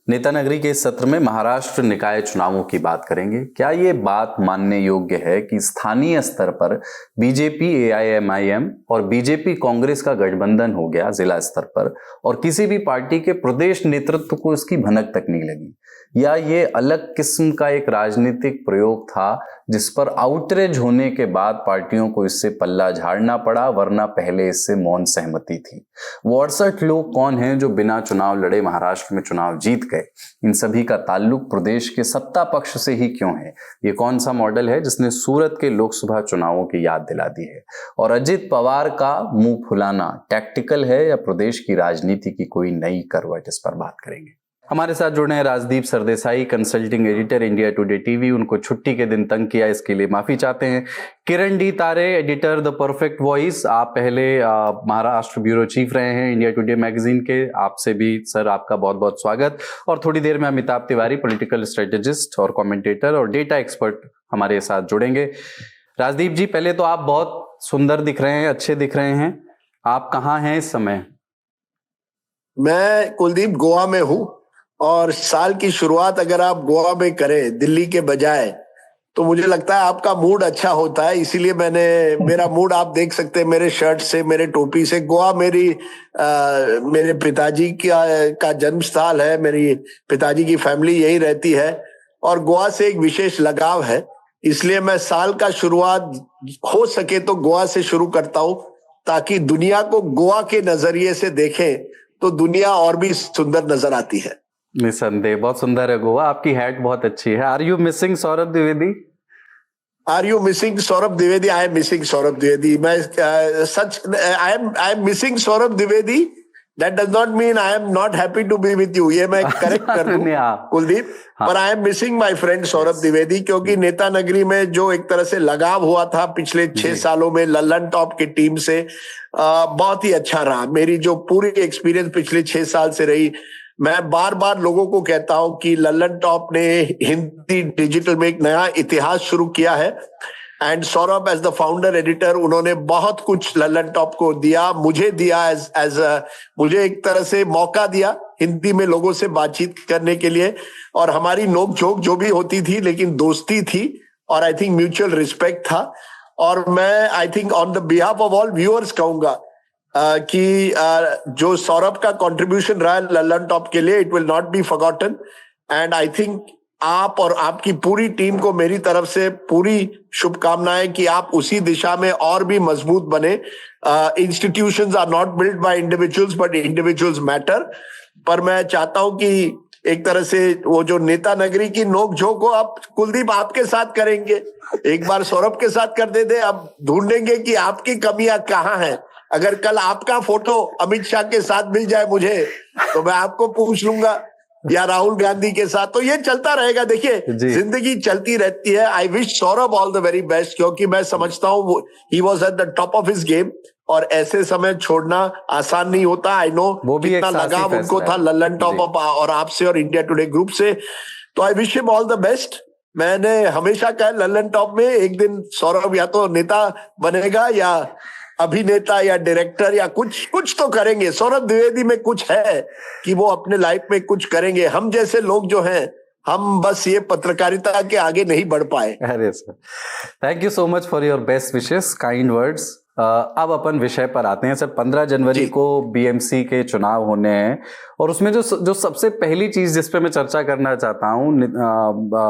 नेता नगरी के इस सत्र में महाराष्ट्र निकाय चुनावों की बात करेंगे। क्या ये बात मानने योग्य है कि स्थानीय स्तर पर बीजेपी, एआईएमआईएम और बीजेपी कांग्रेस का गठबंधन हो गया जिला स्तर पर, और किसी भी पार्टी के प्रदेश नेतृत्व को इसकी भनक तक नहीं लगी? या ये अलग किस्म का एक राजनीतिक प्रयोग था जिस पर आउटरीच होने के बाद पार्टियों को इससे पल्ला झाड़ना पड़ा, वरना पहले इससे मौन सहमति थी? वो 68 लोग कौन हैं जो बिना चुनाव लड़े महाराष्ट्र में चुनाव जीत गए? इन सभी का ताल्लुक प्रदेश के सत्ता पक्ष से ही क्यों है? ये कौन सा मॉडल है जिसने सूरत के लोकसभा चुनावों की याद दिला दी है? और अजित पवार का मुंह फुलाना टैक्टिकल है या प्रदेश की राजनीति की कोई नई करवट? इस पर बात करेंगे। हमारे साथ जुड़े हैं Rajdeep Sardesai, consulting editor, India today TV. उनको छुट्टी के दिन तंग किया, इसके लिए माफी चाहते हैं। किरण डी तारे, एडिटर द परफेक्ट वॉइस, आप पहले महाराष्ट्र ब्यूरो चीफ रहे हैं इंडिया टुडे मैगजीन के। आपसे भी सर आपका बहुत बहुत स्वागत। और थोड़ी देर में अमिताभ तिवारी, पॉलिटिकल स्ट्रेटेजिस्ट और कमेंटेटर और डेटा एक्सपर्ट हमारे साथ जुड़ेंगे। राजदीप जी, पहले तो आप बहुत सुंदर दिख रहे हैं, अच्छे दिख रहे हैं। आप कहाँ हैं इस समय? मैं कुलदीप गोवा में हूँ, और साल की शुरुआत अगर आप गोवा में करें दिल्ली के बजाय, तो मुझे लगता है आपका मूड अच्छा होता है। इसीलिए मेरा मूड आप देख सकते हैं मेरे शर्ट से, मेरे टोपी से। गोवा मेरे पिताजी का जन्म स्थल है। मेरी पिताजी की फैमिली यही रहती है और गोवा से एक विशेष लगाव है। इसलिए मैं साल का शुरुआत हो सके तो गोवा से शुरू करता हूँ, ताकि दुनिया को गोवा के नजरिए से देखें तो दुनिया और भी सुंदर नजर आती है। निसंदेह बहुत सुंदर है गोवा। आपकी हैट बहुत अच्छी है। Are you missing Saurabh Dwivedi? Are you missing Saurabh Dwivedi? I am missing Saurabh Dwivedi. I am missing Saurabh Dwivedi. That does not mean I am not happy to be with you. ये मैं करेक्ट कर दूं कुलदीप, पर I am missing my friend Saurabh Dwivedi, क्योंकि नेता नगरी में जो एक तरह से लगाव हुआ था पिछले 6 सालों में लल्लन टॉप की टीम से, बहुत ही अच्छा रहा। मेरी जो पूरी एक्सपीरियंस पिछले 6 साल से रही, मैं बार बार लोगों को कहता हूं कि लल्लन टॉप ने हिंदी डिजिटल में एक नया इतिहास शुरू किया है। And Saurabh as the founder editor, उन्होंने बहुत कुछ लल्लन टॉप को दिया, मुझे दिया, मुझे एक तरह से मौका दिया हिंदी में लोगों से बातचीत करने के लिए। और हमारी नोक-झोंक जो भी होती थी, लेकिन दोस्ती थी और आई थिंक म्यूचुअल रिस्पेक्ट था। और मैं I think on the behalf of all viewers कहूंगा कि जो सौरभ का कंट्रीब्यूशन रहा है लल्लन टॉप के लिए, it will not be forgotten. And I think आप और आपकी पूरी टीम को मेरी तरफ से पूरी शुभकामनाएं कि आप उसी दिशा में और भी मजबूत बने। Institutions are not built by individuals, but individuals matter. पर मैं चाहता हूं कि एक तरह से वो जो नेता नगरी की नोक झोंक हो, आप कुलदीप आपके साथ करेंगे, एक बार सौरभ के साथ कर दे। अब ढूंढेंगे कि आपकी कमियां कहाँ हैं। अगर कल आपका फोटो अमित शाह के साथ मिल जाए मुझे, तो मैं आपको पूछ लूंगा, या राहुल गांधी के साथ। तो ये चलता रहेगा। देखिए, जिंदगी चलती रहती है। I wish Saurabh all the very best, क्योंकि मैं समझता हूँ he was at the top of his game, और ऐसे समय छोड़ना आसान नहीं होता। आई नो कितना लगाव उनको था लल्लन टॉप और आपसे और इंडिया टुडे ग्रुप से। तो I wish him all the best. मैंने हमेशा कहा लल्लन टॉप में एक दिन सौरभ या तो नेता बनेगा, या अभिनेता, या डायरेक्टर, या कुछ तो करेंगे। सौरभ द्विवेदी में कुछ है कि वो अपने लाइफ में कुछ करेंगे। हम जैसे लोग जो हैं, हम बस ये पत्रकारिता के आगे नहीं बढ़ पाए। अरे sir, thank you so much for your best wishes, kind words. अब अपन विषय पर आते हैं सर। 15 जनवरी को बीएमसी के चुनाव होने हैं, और उसमें जो सबसे पहली चीज जिस पे मैं चर्चा करना चाहता हूँ,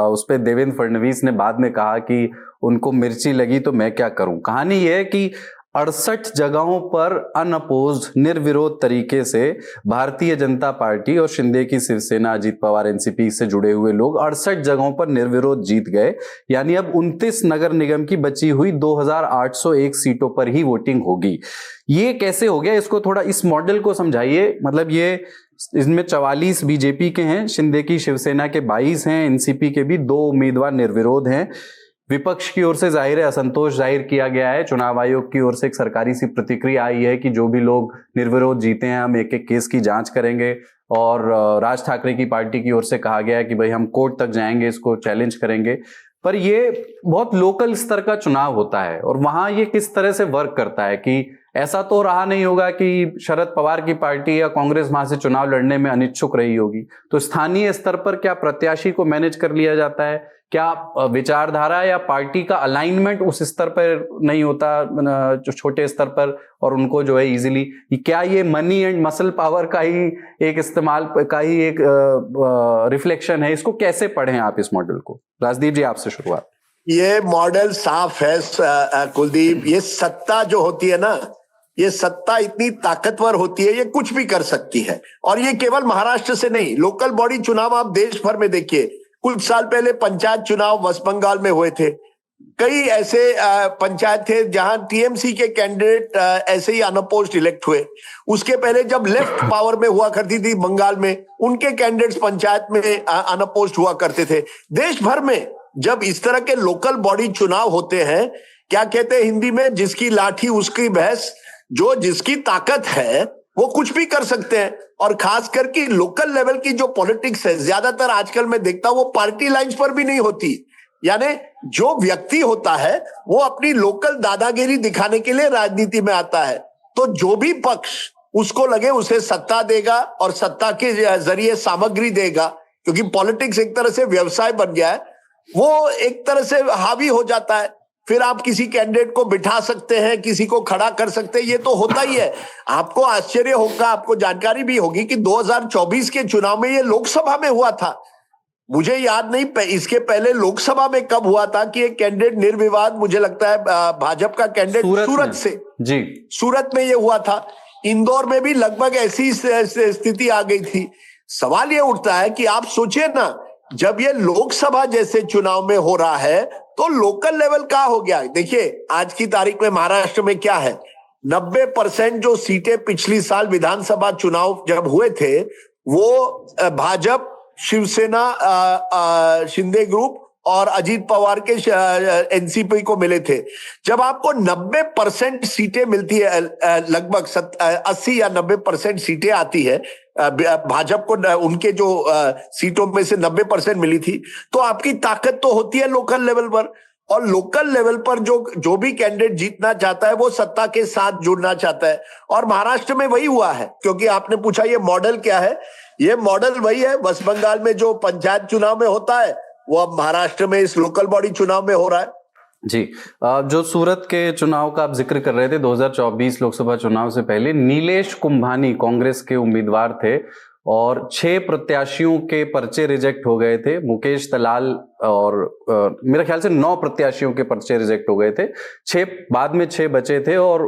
उस पे देवेंद्र फडणवीस ने बाद में कहा कि उनको मिर्ची लगी तो मैं क्या करूं। कहानी ये है कि 68 जगहों पर अनअपोज्ड, निर्विरोध तरीके से भारतीय जनता पार्टी और शिंदे की शिवसेना, अजीत पवार एनसीपी से जुड़े हुए लोग 68 जगहों पर निर्विरोध जीत गए। यानी अब 29 नगर निगम की बची हुई 2801 सीटों पर ही वोटिंग होगी। ये कैसे हो गया? इसको थोड़ा, इस मॉडल को समझाइए। मतलब इसमें 44 बीजेपी के हैं, शिंदे की शिवसेना के 22 हैं, एनसीपी के भी 2 उम्मीदवार निर्विरोध हैं। विपक्ष की ओर से जाहिर है असंतोष जाहिर किया गया है। चुनाव आयोग की ओर से एक सरकारी सी प्रतिक्रिया आई है कि जो भी लोग निर्विरोध जीते हैं, हम एक एक केस की जांच करेंगे। और राज ठाकरे की पार्टी की ओर से कहा गया है कि भाई हम कोर्ट तक जाएंगे, इसको चैलेंज करेंगे। पर ये बहुत लोकल स्तर का चुनाव होता है, और वहां ये किस तरह से वर्क करता है कि ऐसा तो रहा नहीं होगा कि शरद पवार की पार्टी या कांग्रेस वहां से चुनाव लड़ने में अनिच्छुक रही होगी। तो स्थानीय स्तर पर क्या प्रत्याशी को मैनेज कर लिया जाता है? क्या विचारधारा या पार्टी का अलाइनमेंट उस स्तर पर नहीं होता जो छोटे स्तर पर, और उनको जो है इजीली, क्या ये मनी एंड मसल पावर का ही एक इस्तेमाल का ही एक रिफ्लेक्शन है? इसको कैसे पढ़ें आप इस मॉडल को? राजदीप जी, आपसे शुरुआत। ये मॉडल साफ है कुलदीप। ये सत्ता जो होती है ना, ये सत्ता इतनी ताकतवर होती है, ये कुछ भी कर सकती है। और ये केवल महाराष्ट्र से नहीं, लोकल बॉडी चुनाव आप देश भर में देखिए। कुछ साल पहले पंचायत चुनाव वेस्ट बंगाल में हुए थे। कई ऐसे पंचायत थे जहां टीएमसी के कैंडिडेट ऐसे ही अनअपोज्ड इलेक्ट हुए। उसके पहले जब लेफ्ट पावर में हुआ करती थी बंगाल में, उनके कैंडिडेट्स पंचायत में अनअपोज्ड हुआ करते थे। देश भर में जब इस तरह के लोकल बॉडी चुनाव होते हैं, क्या कहते हैं हिंदी में, जिसकी लाठी उसकी भैंस, जो जिसकी ताकत है वो कुछ भी कर सकते हैं। और खास करके लोकल लेवल की जो पॉलिटिक्स है, ज्यादातर आजकल मैं देखता हूं वो पार्टी लाइंस पर भी नहीं होती। यानी जो व्यक्ति होता है वो अपनी लोकल दादागिरी दिखाने के लिए राजनीति में आता है। तो जो भी पक्ष उसको लगे उसे सत्ता देगा और सत्ता के जरिए सामग्री देगा, क्योंकि पॉलिटिक्स एक तरह से व्यवसाय बन गया है, वो एक तरह से हावी हो जाता है। फिर आप किसी कैंडिडेट को बिठा सकते हैं, किसी को खड़ा कर सकते हैं, ये तो होता ही है। आपको आश्चर्य होगा, आपको जानकारी भी होगी कि 2024 के चुनाव में ये लोकसभा में हुआ था। मुझे याद नहीं इसके पहले लोकसभा में कब हुआ था कि एक कैंडिडेट निर्विवाद, मुझे लगता है भाजपा का कैंडिडेट सूरत से जी, सूरत में ये हुआ था। इंदौर में भी लगभग ऐसी स्थिति आ गई थी। सवाल ये उठता है कि आप सोचिए ना, जब ये लोकसभा जैसे चुनाव में हो रहा है तो लोकल लेवल क्या हो गया। देखिए आज की तारीख में महाराष्ट्र में क्या है, 90% जो सीटें पिछली साल विधानसभा चुनाव जब हुए थे वो भाजपा, शिवसेना, शिंदे ग्रुप और अजीत पवार के एनसीपी को मिले थे। जब आपको 90% सीटें मिलती है, लगभग 80 या 90% सीटें आती है भाजपा को, उनके जो सीटों में से 90% मिली थी, तो आपकी ताकत तो होती है लोकल लेवल पर। और लोकल लेवल पर जो भी कैंडिडेट जीतना चाहता है वो सत्ता के साथ जुड़ना चाहता है। और महाराष्ट्र में वही हुआ है। क्योंकि आपने पूछा ये मॉडल क्या है, ये मॉडल वही है। वेस्ट बंगाल में जो पंचायत चुनाव में होता है वो अब महाराष्ट्र में इस लोकल बॉडी चुनाव में हो रहा है। जी, जो सूरत के चुनाव का आप जिक्र कर रहे थे, 2024 लोकसभा चुनाव से पहले नीलेश कुंभानी कांग्रेस के उम्मीदवार थे और 6 प्रत्याशियों के पर्चे रिजेक्ट हो गए थे। मुकेश दलाल और मेरे ख्याल से 9 प्रत्याशियों के पर्चे रिजेक्ट हो गए थे। 6 बाद में 6 बचे थे और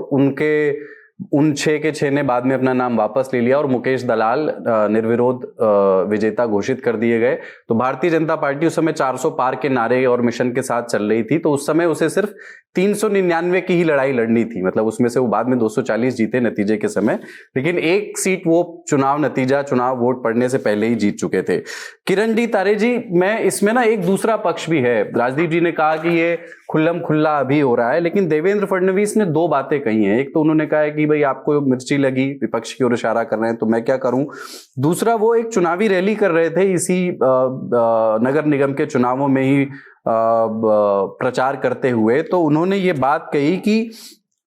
उन 6 के 6 ने बाद में अपना नाम वापस ले लिया और मुकेश दलाल निर्विरोध विजेता घोषित कर दिए गए। तो भारतीय जनता पार्टी उस समय 400 पार के नारे और मिशन के साथ चल रही थी। तो उस समय उसे सिर्फ 399 की ही लड़ाई लड़नी थी, मतलब उसमें से वो बाद में 240 जीते नतीजे के समय, लेकिन एक सीट वो चुनाव वोट पड़ने से पहले ही जीत चुके थे। किरण जी, तारे जी, मैं इसमें ना एक दूसरा पक्ष भी है। राजदीप जी ने कहा कि ये खुल्लम खुल्ला अभी हो रहा है, लेकिन देवेंद्र फडणवीस ने 2 बातें कही हैं। एक तो उन्होंने कहा है कि भाई आपको मिर्ची लगी, विपक्ष की ओर इशारा कर रहे हैं तो मैं क्या करूं। दूसरा, वो एक चुनावी रैली कर रहे थे इसी नगर निगम के चुनावों में ही प्रचार करते हुए, तो उन्होंने ये बात कही कि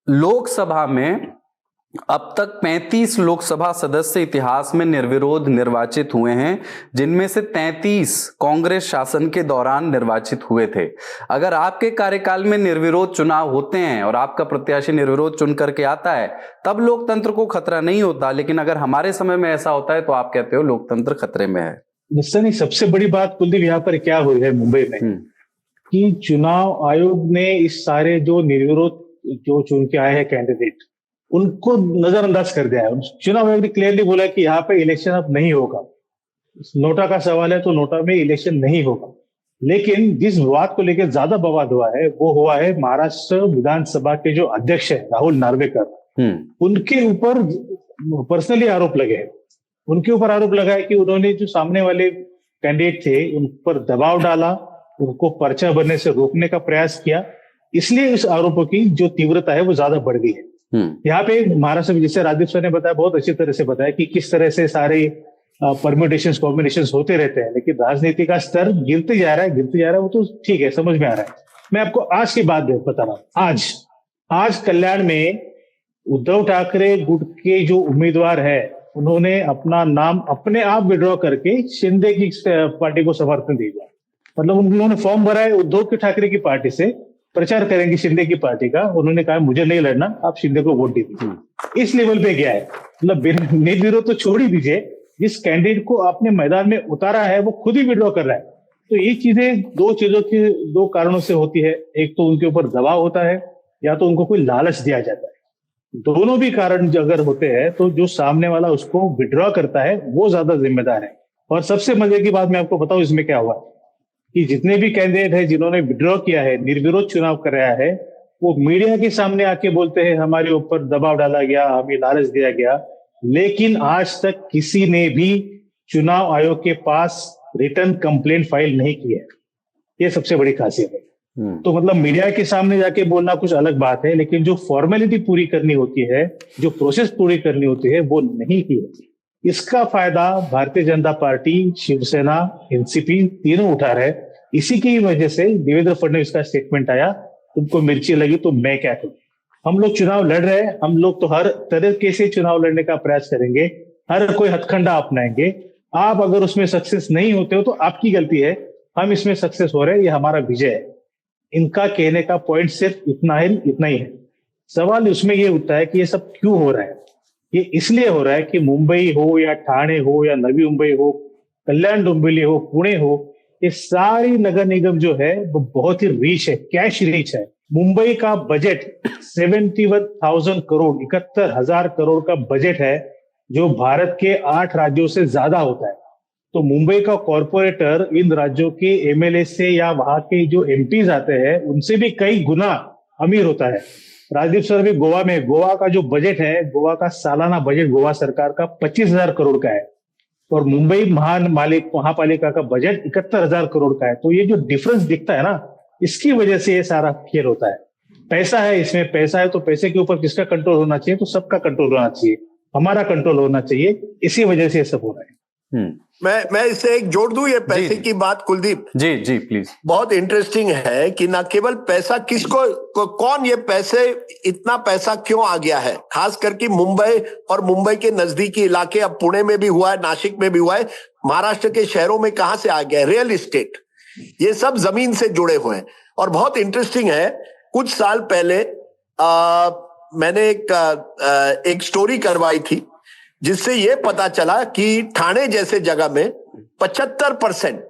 लोकसभा में अब तक 35 लोकसभा सदस्य इतिहास में निर्विरोध निर्वाचित हुए हैं, जिनमें से 33 कांग्रेस शासन के दौरान निर्वाचित हुए थे। अगर आपके कार्यकाल में निर्विरोध चुनाव होते हैं और आपका प्रत्याशी निर्विरोध चुन करके आता है, तब लोकतंत्र को खतरा नहीं होता, लेकिन अगर हमारे समय में ऐसा होता है तो आप कहते हो लोकतंत्र खतरे में है। निश्चय नहीं। सबसे बड़ी बात कुलदीप यहाँ पर क्या हुई है मुंबई में कि चुनाव आयोग ने इस सारे जो निर्विरोध जो चुन के आए हैं कैंडिडेट, उनको नजरअंदाज कर दिया है। चुनाव आयोग ने क्लियरली बोला कि यहाँ पे इलेक्शन अब नहीं होगा। नोटा का सवाल है तो नोटा में इलेक्शन नहीं होगा। लेकिन जिस विवाद को लेकर ज्यादा विवाद हुआ है वो हुआ है महाराष्ट्र विधानसभा के जो अध्यक्ष है राहुल नार्वेकर, उनके ऊपर पर्सनली आरोप लगे हैं। उनके ऊपर आरोप लगा है कि उन्होंने जो सामने वाले कैंडिडेट थे उन पर दबाव डाला, उनको पर्चा भरने से रोकने का प्रयास किया, इसलिए इस आरोपों की जो तीव्रता है वो ज्यादा बढ़ गई है। यहाँ पे महाराष्ट्र में, जैसे राजदीप सर ने बताया, बहुत अच्छी तरह से बताया कि किस तरह से सारे परम्यूटेशंस कॉम्बिनेशंस होते रहते हैं, लेकिन राजनीति का स्तर गिरते जा रहा है, वो तो ठीक है, समझ में आ रहा है। मैं आपको आज की बात बता रहा हूँ। आज कल्याण में उद्धव ठाकरे गुट के जो उम्मीदवार है उन्होंने अपना नाम अपने आप विड्रॉ करके शिंदे की पार्टी को समर्थन दिया। मतलब उन्होंने फॉर्म भरा है उद्धव ठाकरे की पार्टी से, प्रचार करेंगे शिंदे की पार्टी का। उन्होंने कहा मुझे नहीं लड़ना, आप शिंदे को वोट दीजिए। इस लेवल पे गया है। मतलब निर्विरोध तो छोड़ ही दीजिए, जिस कैंडिडेट को आपने मैदान में उतारा है वो खुद ही विड्रॉ कर रहा है। तो ये चीजें दो कारणों से होती है। एक तो उनके ऊपर दबाव होता है, या तो उनको कोई लालच दिया जाता है। दोनों भी कारण अगर होते हैं तो जो सामने वाला उसको विड्रॉ करता है वो ज्यादा जिम्मेदार है। और सबसे मजे की बात मैं आपको बताऊं इसमें क्या हुआ कि जितने भी कैंडिडेट है जिन्होंने विड्रॉ किया है, निर्विरोध चुनाव कराया है, वो मीडिया के सामने आके बोलते हैं हमारे ऊपर दबाव डाला गया, हमें लालच दिया गया। लेकिन आज तक किसी ने भी चुनाव आयोग के पास रिटर्न कंप्लेंट फाइल नहीं की है। ये सबसे बड़ी खासियत है। तो मतलब मीडिया के सामने जाके बोलना कुछ अलग बात है, लेकिन जो फॉर्मेलिटी पूरी करनी होती है, जो प्रोसेस पूरी करनी होती है, वो नहीं की होती। इसका फायदा भारतीय जनता पार्टी, शिवसेना, एनसीपी तीनों उठा रहे। इसी की वजह से देवेंद्र फडणवीस का स्टेटमेंट आया, तुमको मिर्ची लगी तो मैं क्या करूं। हम लोग चुनाव लड़ रहे हैं, हम लोग तो हर तरीके से चुनाव लड़ने का प्रयास करेंगे, हर कोई हथकंडा अपनाएंगे। आप अगर उसमें सक्सेस नहीं होते हो तो आपकी गलती है, हम इसमें सक्सेस हो रहे हैं, ये हमारा विजय है। इनका कहने का पॉइंट सिर्फ इतना ही है। सवाल उसमें ये उठता है कि ये सब क्यों हो रहा है। ये इसलिए हो रहा है कि मुंबई हो या ठाणे हो या नवी मुंबई हो, कल्याण डोंबिवली हो, पुणे हो, ये सारी नगर निगम जो है वो बहुत ही रिच है, कैश रिच है। मुंबई का बजट 71,000 करोड़, 71,000 करोड़ का बजट है, जो भारत के 8 राज्यों से ज्यादा होता है। तो मुंबई का कॉर्पोरेटर इन राज्यों के एमएलए से या वहां के जो एमपीज आते हैं उनसे भी कई गुना अमीर होता है। राजदीप सर भी गोवा का जो बजट है, गोवा का सालाना बजट गोवा सरकार का 25,000 करोड़ का है, और मुंबई महापालिका का बजट 71,000 करोड़ का है। तो ये जो डिफरेंस दिखता है ना, इसकी वजह से ये सारा खेल होता है। पैसा है, इसमें पैसा है, तो पैसे के ऊपर किसका कंट्रोल होना चाहिए, तो सबका कंट्रोल होना चाहिए, हमारा कंट्रोल होना चाहिए। इसी वजह से ये सब हो रहा है। मैं इससे एक जोड़ दूं, ये पैसे की बात कुलदीप जी प्लीज। बहुत इंटरेस्टिंग है कि ना केवल पैसा, कौन ये पैसे, इतना पैसा क्यों आ गया है, खास करके मुंबई और मुंबई के नजदीकी इलाके, अब पुणे में भी हुआ है, नासिक में भी हुआ है, महाराष्ट्र के शहरों में कहां से आ गया है, रियल इस्टेट, ये सब जमीन से जुड़े हुए हैं। और बहुत इंटरेस्टिंग है, कुछ साल पहले मैंने एक स्टोरी करवाई थी जिससे ये पता चला कि ठाणे जैसे जगह में 75%,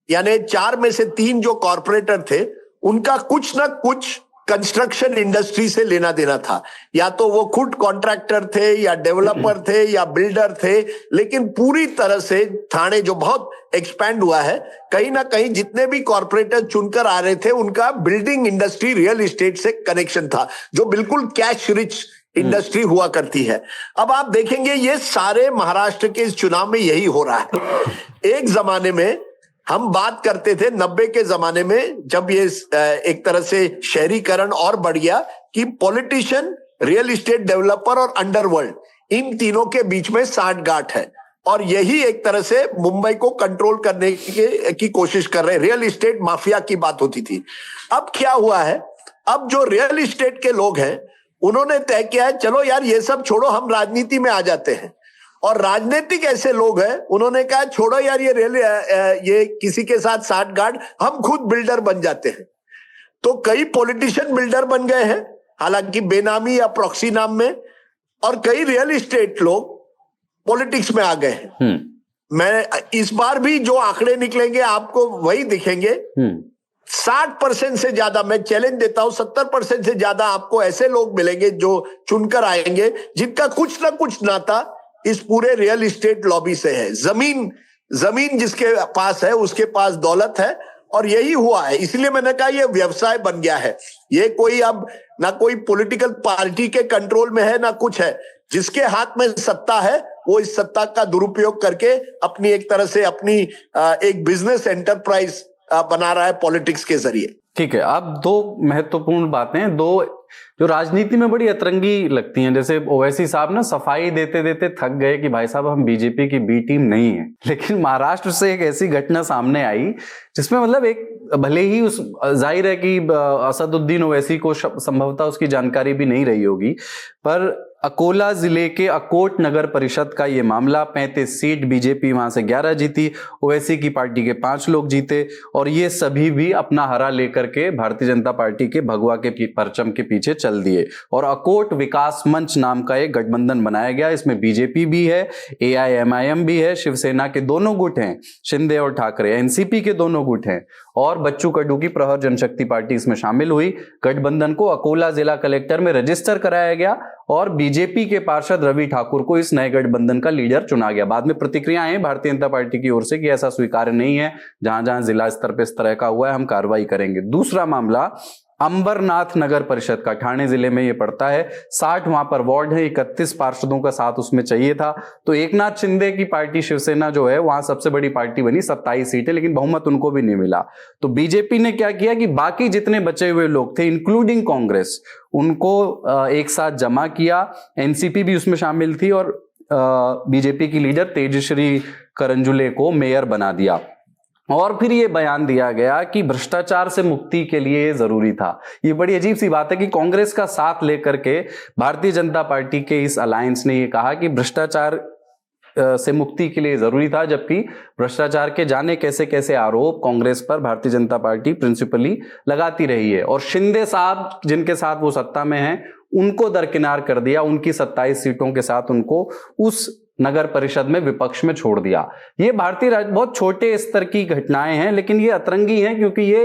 यानी 4 में से 3 जो कॉर्पोरेटर थे, उनका कुछ ना कुछ कंस्ट्रक्शन इंडस्ट्री से लेना देना था। या तो वो खुद कॉन्ट्रैक्टर थे, या डेवलपर थे, या बिल्डर थे। लेकिन पूरी तरह से ठाणे जो बहुत एक्सपैंड हुआ है, कहीं ना कहीं जितने भी कॉर्पोरेटर चुनकर आ रहे थे, उनका बिल्डिंग इंडस्ट्री, रियल एस्टेट से कनेक्शन था, जो बिल्कुल कैश रिच इंडस्ट्री हुआ करती है। अब आप देखेंगे ये सारे महाराष्ट्र के इस चुनाव में यही हो रहा है। एक जमाने में हम बात करते थे, 90 के जमाने में, जब ये एक तरह से शहरीकरण और बढ़ गया, कि पॉलिटिशियन, रियल एस्टेट डेवलपर और अंडरवर्ल्ड, इन तीनों के बीच में साठगांठ है, और यही एक तरह से मुंबई को कंट्रोल करने की कोशिश कर रहे हैं। रियल एस्टेट माफिया की बात होती थी। अब क्या हुआ है, अब जो रियल एस्टेट के लोग हैं उन्होंने तय किया है, चलो यार ये सब छोड़ो, हम राजनीति में आ जाते हैं। और राजनीतिक ऐसे लोग हैं, उन्होंने कहा छोड़ो यार ये किसी के साथ साठगांठ, हम खुद बिल्डर बन जाते हैं। तो कई पॉलिटिशियन बिल्डर बन गए हैं, हालांकि बेनामी या प्रॉक्सी नाम में, और कई रियल एस्टेट लोग पॉलिटिक्स में आ गए हैं। मैं इस बार भी जो आंकड़े निकलेंगे आपको वही दिखेंगे। 60% से ज्यादा, मैं चैलेंज देता हूं, 70% से ज्यादा आपको ऐसे लोग मिलेंगे जो चुनकर आएंगे, जिनका कुछ ना कुछ नाता इस पूरे रियल एस्टेट लॉबी से है। जमीन जिसके पास है उसके पास दौलत है, और यही हुआ है। इसलिए मैंने कहा ये व्यवसाय बन गया है। ये कोई अब ना कोई पॉलिटिकल पार्टी के कंट्रोल में है ना कुछ है, जिसके हाथ में सत्ता है वो इस सत्ता का दुरुपयोग करके अपनी एक तरह से अपनी एक बिजनेस एंटरप्राइज बना रहा है पॉलिटिक्स के जरिए। ठीक है, अब दो महत्वपूर्ण बातें, दो जो राजनीति में बड़ी अतरंगी लगती हैं। जैसे ओवैसी साहब ना सफाई देते देते थक गए कि भाई साहब हम बीजेपी की बी टीम नहीं है, लेकिन महाराष्ट्र से एक ऐसी घटना सामने आई जिसमें मतलब एक, भले ही उस, जाहिर है कि असदुद्दीन ओवैसी को संभवतः उसकी जानकारी भी नहीं रही होगी, पर अकोला जिले के अकोट नगर परिषद का ये मामला, 35 सीट बीजेपी वहां से 11 जीती, ओवैसी की पार्टी के 5 लोग जीते, और ये सभी भी अपना हरा लेकर के भारतीय जनता पार्टी के भगवा के परचम के पीछे चल दिए, और अकोट विकास मंच नाम का एक गठबंधन बनाया गया। इसमें बीजेपी भी है, AIMIM भी है, शिवसेना के दोनों गुट हैं, शिंदे और ठाकरे, एनसीपी के दोनों गुट हैं, और बच्चू कडू की प्रहर जनशक्ति पार्टी इसमें शामिल हुई। गठबंधन को अकोला जिला कलेक्टर में रजिस्टर कराया गया और बीजेपी के पार्षद रवि ठाकुर को इस नए गठबंधन का लीडर चुना गया। बाद में प्रतिक्रियाएं आई भारतीय जनता पार्टी की ओर से कि ऐसा स्वीकार्य नहीं है, जहां जहां जिला स्तर पर इस तरह का हुआ है हम कार्रवाई करेंगे। दूसरा मामला अंबरनाथ नगर परिषद का, ठाणे जिले में ये पड़ता है। 60 वहां पर वार्ड है, 31 पार्षदों का साथ उसमें चाहिए था, तो एकनाथ शिंदे की पार्टी शिवसेना जो है वहां सबसे बड़ी पार्टी बनी, 27 सीटें, लेकिन बहुमत उनको भी नहीं मिला। तो बीजेपी ने क्या किया कि बाकी जितने बचे हुए लोग थे इंक्लूडिंग कांग्रेस, उनको एक साथ जमा किया, एनसीपी भी उसमें शामिल थी, और बीजेपी की लीडर तेजश्री करंजुले को मेयर बना दिया। और फिर ये बयान दिया गया कि भ्रष्टाचार से मुक्ति के लिए ये जरूरी था। ये बड़ी अजीब सी बात है कि कांग्रेस का साथ लेकर के भारतीय जनता पार्टी के इस अलायंस ने ये कहा कि भ्रष्टाचार से मुक्ति के लिए जरूरी था, जबकि भ्रष्टाचार के जाने कैसे कैसे आरोप कांग्रेस पर भारतीय जनता पार्टी प्रिंसिपली लगाती रही है। और शिंदे साहब जिनके साथ वो सत्ता में हैं, उनको दरकिनार कर दिया, उनकी 27 सीटों के साथ उनको उस नगर परिषद में विपक्ष में छोड़ दिया। ये भारतीय बहुत छोटे स्तर की घटनाएं हैं, लेकिन ये अतरंगी हैं क्योंकि ये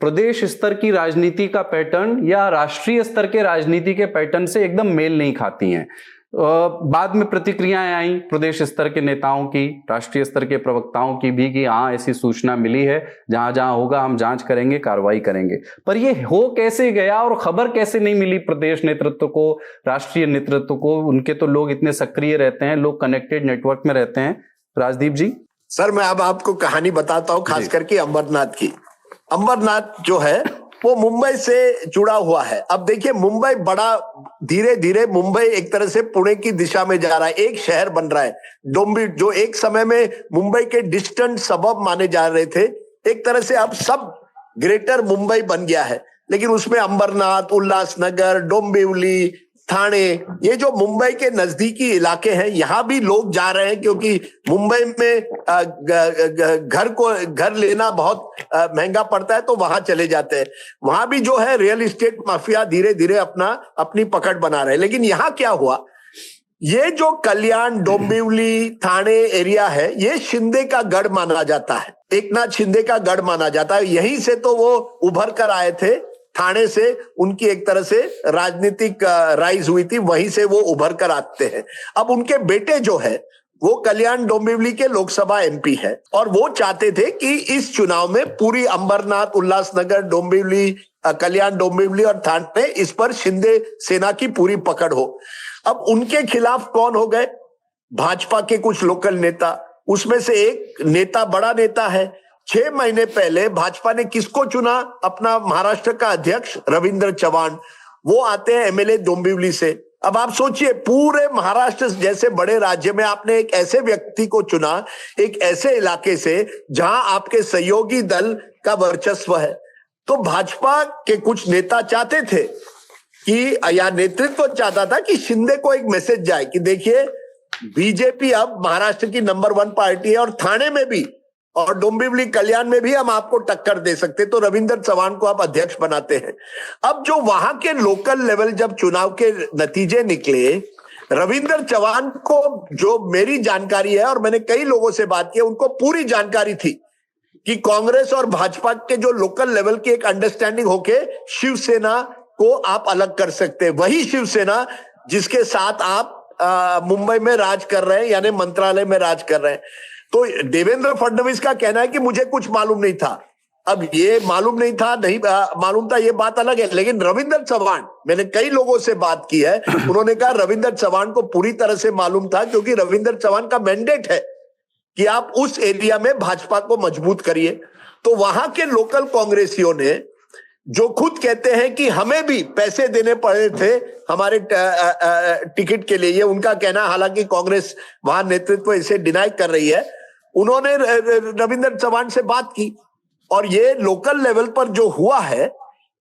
प्रदेश स्तर की राजनीति का पैटर्न या राष्ट्रीय स्तर के राजनीति के पैटर्न से एकदम मेल नहीं खाती हैं। बाद में प्रतिक्रियाएं आई प्रदेश स्तर के नेताओं की, राष्ट्रीय स्तर के प्रवक्ताओं की भी कि हाँ ऐसी सूचना मिली है, जहां जहां होगा हम जांच करेंगे, कार्रवाई करेंगे। पर ये हो कैसे गया और खबर कैसे नहीं मिली प्रदेश नेतृत्व को, राष्ट्रीय नेतृत्व को? उनके तो लोग इतने सक्रिय रहते हैं, लोग कनेक्टेड नेटवर्क में रहते हैं। राजदीप जी। सर मैं अब आपको कहानी बताता हूँ, खास करके अंबरनाथ की। अंबरनाथ जो है वो मुंबई से जुड़ा हुआ है। अब देखिए मुंबई बड़ा धीरे धीरे मुंबई एक तरह से पुणे की दिशा में जा रहा है, एक शहर बन रहा है। डोंबिवली जो एक समय में मुंबई के डिस्टेंट सबब माने जा रहे थे, एक तरह से अब सब ग्रेटर मुंबई बन गया है। लेकिन उसमें अंबरनाथ, उल्लासनगर, डोंबिवली, ठाणे, ये जो मुंबई के नजदीकी इलाके हैं, यहां भी लोग जा रहे हैं क्योंकि मुंबई में घर लेना बहुत महंगा पड़ता है, तो वहां चले जाते हैं। वहां भी जो है रियल एस्टेट माफिया धीरे धीरे अपनी पकड़ बना रहे हैं। लेकिन यहां क्या हुआ, ये जो कल्याण, डोंबिवली, ठाणे एरिया है, ये शिंदे का गढ़ माना जाता है, एकनाथ शिंदे का गढ़ माना जाता है। यहीं से तो वो उभर कर आए थे, ठाणे से उनकी एक तरह से राजनीतिक राइज हुई थी, वहीं से वो उभर कर आते हैं। अब उनके बेटे जो है वो कल्याण डोंबिवली के लोकसभा MP है, और वो चाहते थे कि इस चुनाव में पूरी अंबरनाथ, उल्लासनगर, डोंबिवली, कल्याण डोंबिवली और ठाणे, इस पर शिंदे सेना की पूरी पकड़ हो। अब उनके खिलाफ कौन हो गए? भाजपा के कुछ लोकल नेता, उसमें से एक नेता बड़ा नेता है। 6 महीने पहले भाजपा ने किसको चुना अपना महाराष्ट्र का अध्यक्ष? रविंद्र चव्हाण। वो आते हैं MLA डोंबिवली से। अब आप सोचिए, पूरे महाराष्ट्र जैसे बड़े राज्य में आपने एक ऐसे व्यक्ति को चुना, एक ऐसे इलाके से जहां आपके सहयोगी दल का वर्चस्व है। तो भाजपा के कुछ नेता चाहते थे कि, या नेतृत्व चाहता था कि शिंदे को एक मैसेज जाए कि देखिए बीजेपी अब महाराष्ट्र की नंबर 1 पार्टी है, और ठाणे में भी और डोंबिवली, कल्याण में भी हम आपको टक्कर दे सकते, तो रविंद्र चव्हाण को आप अध्यक्ष बनाते हैं। अब जो वहां के लोकल लेवल जब चुनाव के नतीजे निकले, रविंद्र चव्हाण को, जो मेरी जानकारी है और मैंने कई लोगों से बात की, उनको पूरी जानकारी थी कि कांग्रेस और भाजपा के जो लोकल लेवल की एक अंडरस्टैंडिंग होके शिवसेना को आप अलग कर सकते हैं। वही शिवसेना जिसके साथ आप मुंबई में राज कर रहे हैं, यानी मंत्रालय में राज कर रहे हैं। तो देवेंद्र फडणवीस का कहना है कि मुझे कुछ मालूम नहीं था। अब ये मालूम नहीं था, नहीं मालूम था, ये बात अलग है। लेकिन रविंद्र चव्हाण, मैंने कई लोगों से बात की है, उन्होंने कहा रविंद्र चव्हाण को पूरी तरह से मालूम था, क्योंकि रविंद्र चव्हाण का मैंडेट है कि आप उस एरिया में भाजपा को मजबूत करिए। तो वहां के लोकल कांग्रेसियों ने जो खुद कहते हैं कि हमें भी पैसे देने पड़े थे हमारे टिकट के लिए, ये उनका कहना, हालांकि कांग्रेस वहां नेतृत्व इसे डिनाई कर रही है। उन्होंने रविंद्र चव्हाण से बात की और ये लोकल लेवल पर जो हुआ है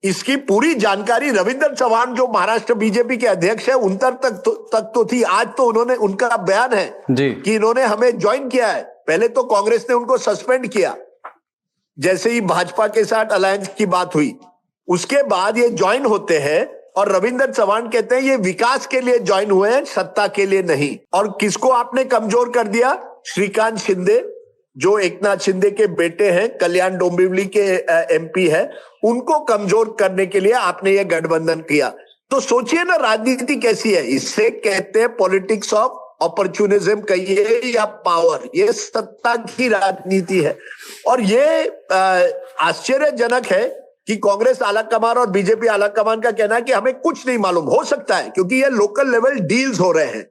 इसकी पूरी जानकारी रविंद्र चव्हाण जो महाराष्ट्र बीजेपी के अध्यक्ष है उन तक तो थी। आज तो उन्होंने, उनका बयान है कि इन्होंने हमें ज्वाइन किया है। पहले तो कांग्रेस ने उनको सस्पेंड किया जैसे ही भाजपा के साथ अलायंस की बात हुई, उसके बाद ये ज्वाइन होते हैं और रविंद्र चव्हाण कहते हैं ये विकास के लिए ज्वाइन हुए हैं, सत्ता के लिए नहीं। और किसको आपने कमजोर कर दिया? श्रीकांत शिंदे जो एकनाथ शिंदे के बेटे हैं, कल्याण डोंबिवली के एमपी है, उनको कमजोर करने के लिए आपने ये गठबंधन किया। तो सोचिए ना राजनीति कैसी है। इससे कहते हैं पॉलिटिक्स ऑफ अपॉर्चुनिज्म कहिए या पावर, ये सत्ता की राजनीति है। और ये आश्चर्यजनक है कि कांग्रेस आलाकमान और बीजेपी आलाकमान का कहना है कि हमें कुछ नहीं मालूम। हो सकता है क्योंकि ये लोकल लेवल डील्स हो रहे हैं।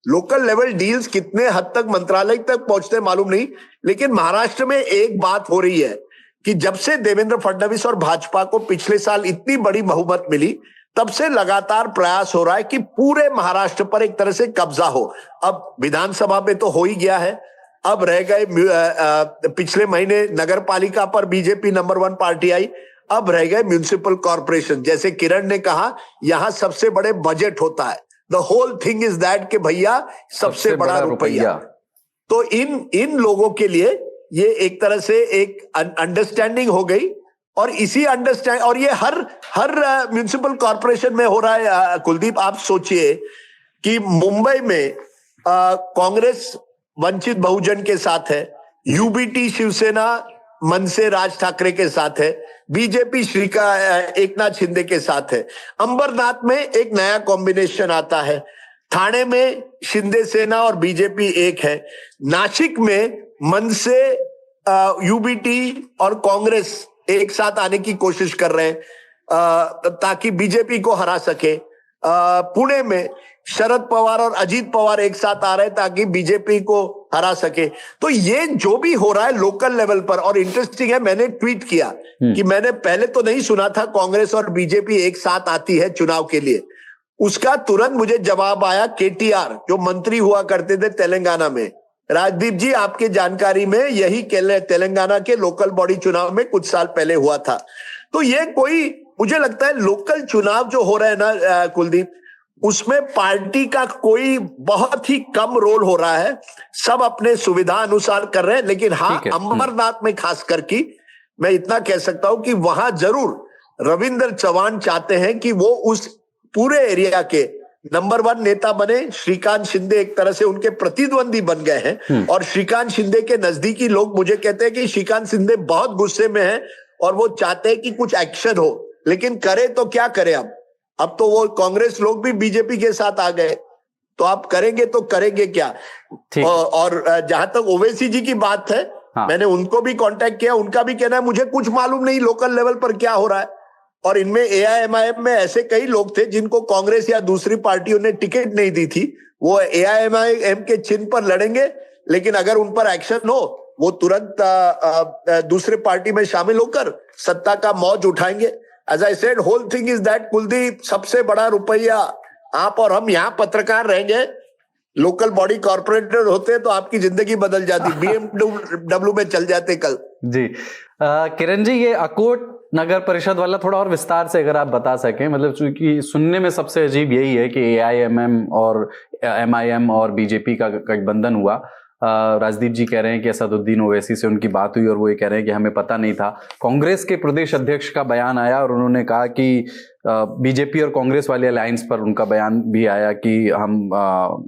लोकल लेवल डील्स कितने हद तक मंत्रालय तक पहुंचते मालूम नहीं, लेकिन महाराष्ट्र में एक बात हो रही है कि जब से देवेंद्र फडणवीस और भाजपा को पिछले साल इतनी बड़ी बहुमत मिली, तब से लगातार प्रयास हो रहा है कि पूरे महाराष्ट्र पर एक तरह से कब्जा हो। अब विधानसभा में तो हो ही गया है, अब रह गए पिछले महीने नगर पालिका पर बीजेपी नंबर 1 पार्टी आई, अब रह गए म्युनिसिपल कॉर्पोरेशन। जैसे किरण ने कहा यहां सबसे बड़े बजट होता है, the whole thing is that कि भैया सबसे बड़ा रुपया। तो इन लोगों के लिए ये एक तरह से एक अंडरस्टैंडिंग हो गई और इसी अंडरस्टैंड, और ये हर म्युनिसिपल कॉर्पोरेशन में हो रहा है। कुलदीप आप सोचिए कि मुंबई में कांग्रेस वंचित बहुजन के साथ है, यूबीटी शिवसेना मनसे राज ठाकरे के साथ है, बीजेपी एकनाथ शिंदे के साथ है, अंबरनाथ में एक नया कॉम्बिनेशन आता है, ठाणे में शिंदे सेना और बीजेपी एक है, नासिक में मनसे यूबीटी और कांग्रेस एक साथ आने की कोशिश कर रहे हैं ताकि बीजेपी को हरा सके, पुणे में शरद पवार और अजीत पवार एक साथ आ रहे हैं ताकि बीजेपी को हरा सके। तो ये जो भी हो रहा है लोकल लेवल पर, और इंटरेस्टिंग है, मैंने ट्वीट किया कि मैंने पहले तो नहीं सुना था कांग्रेस और बीजेपी एक साथ आती है चुनाव के लिए। उसका तुरंत मुझे जवाब आया केटीआर जो मंत्री हुआ करते थे तेलंगाना में। राजदीप जी आपके जानकारी में यही तेलंगाना के लोकल बॉडी चुनाव में कुछ साल पहले हुआ था। तो ये कोई, मुझे लगता है लोकल चुनाव जो हो रहा है ना कुलदीप, उसमें पार्टी का कोई बहुत ही कम रोल हो रहा है, सब अपने सुविधा अनुसार कर रहे हैं। लेकिन हाँ, अमरनाथ में खास करके मैं इतना कह सकता हूं कि वहां जरूर रविंद्र चव्हाण चाहते हैं कि वो उस पूरे एरिया के नंबर 1 नेता बने। श्रीकांत शिंदे एक तरह से उनके प्रतिद्वंदी बन गए हैं और श्रीकांत शिंदे के नजदीकी लोग मुझे कहते हैं कि श्रीकांत शिंदे बहुत गुस्से में है और वो चाहते हैं कि कुछ एक्शन हो, लेकिन करे तो क्या करे। अब तो वो कांग्रेस लोग भी बीजेपी के साथ आ गए, तो आप करेंगे तो करेंगे क्या। और जहां तक ओवैसी जी की बात है, मैंने उनको भी कांटेक्ट किया, उनका भी कहना है मुझे कुछ मालूम नहीं लोकल लेवल पर क्या हो रहा है। और इनमें एआईएमआईएम में ऐसे कई लोग थे जिनको कांग्रेस या दूसरी पार्टियों ने टिकट नहीं दी थी, वो एआईएमआईएम के चिन्ह पर लड़ेंगे, लेकिन अगर उन पर एक्शन हो वो तुरंत दूसरे पार्टी में शामिल होकर सत्ता का मौज उठाएंगे। As I said, whole thing is that Kuldeep सबसे बड़ा रुपया आप और हम यहाँ पत्रकार रहेंगे, लोकल बॉडी कॉर्पोरेटर होते तो आपकी जिंदगी बदल जाती, BMW में चल जाते कल जी। किरण जी, ये अकोट नगर परिषद वाला थोड़ा और विस्तार से अगर आप बता सकें, मतलब क्योंकि सुनने में सबसे अजीब यही है कि एआईएमएम और एमआईएम और बीजेपी का गठबंधन हुआ। राजदीप जी कह रहे हैं कि असदुद्दीन ओवैसी से उनकी बात हुई और वो ये कह रहे हैं कि हमें पता नहीं था। कांग्रेस के प्रदेश अध्यक्ष का बयान आया और उन्होंने कहा कि बीजेपी और कांग्रेस वाले अलायंस पर उनका बयान भी आया कि हम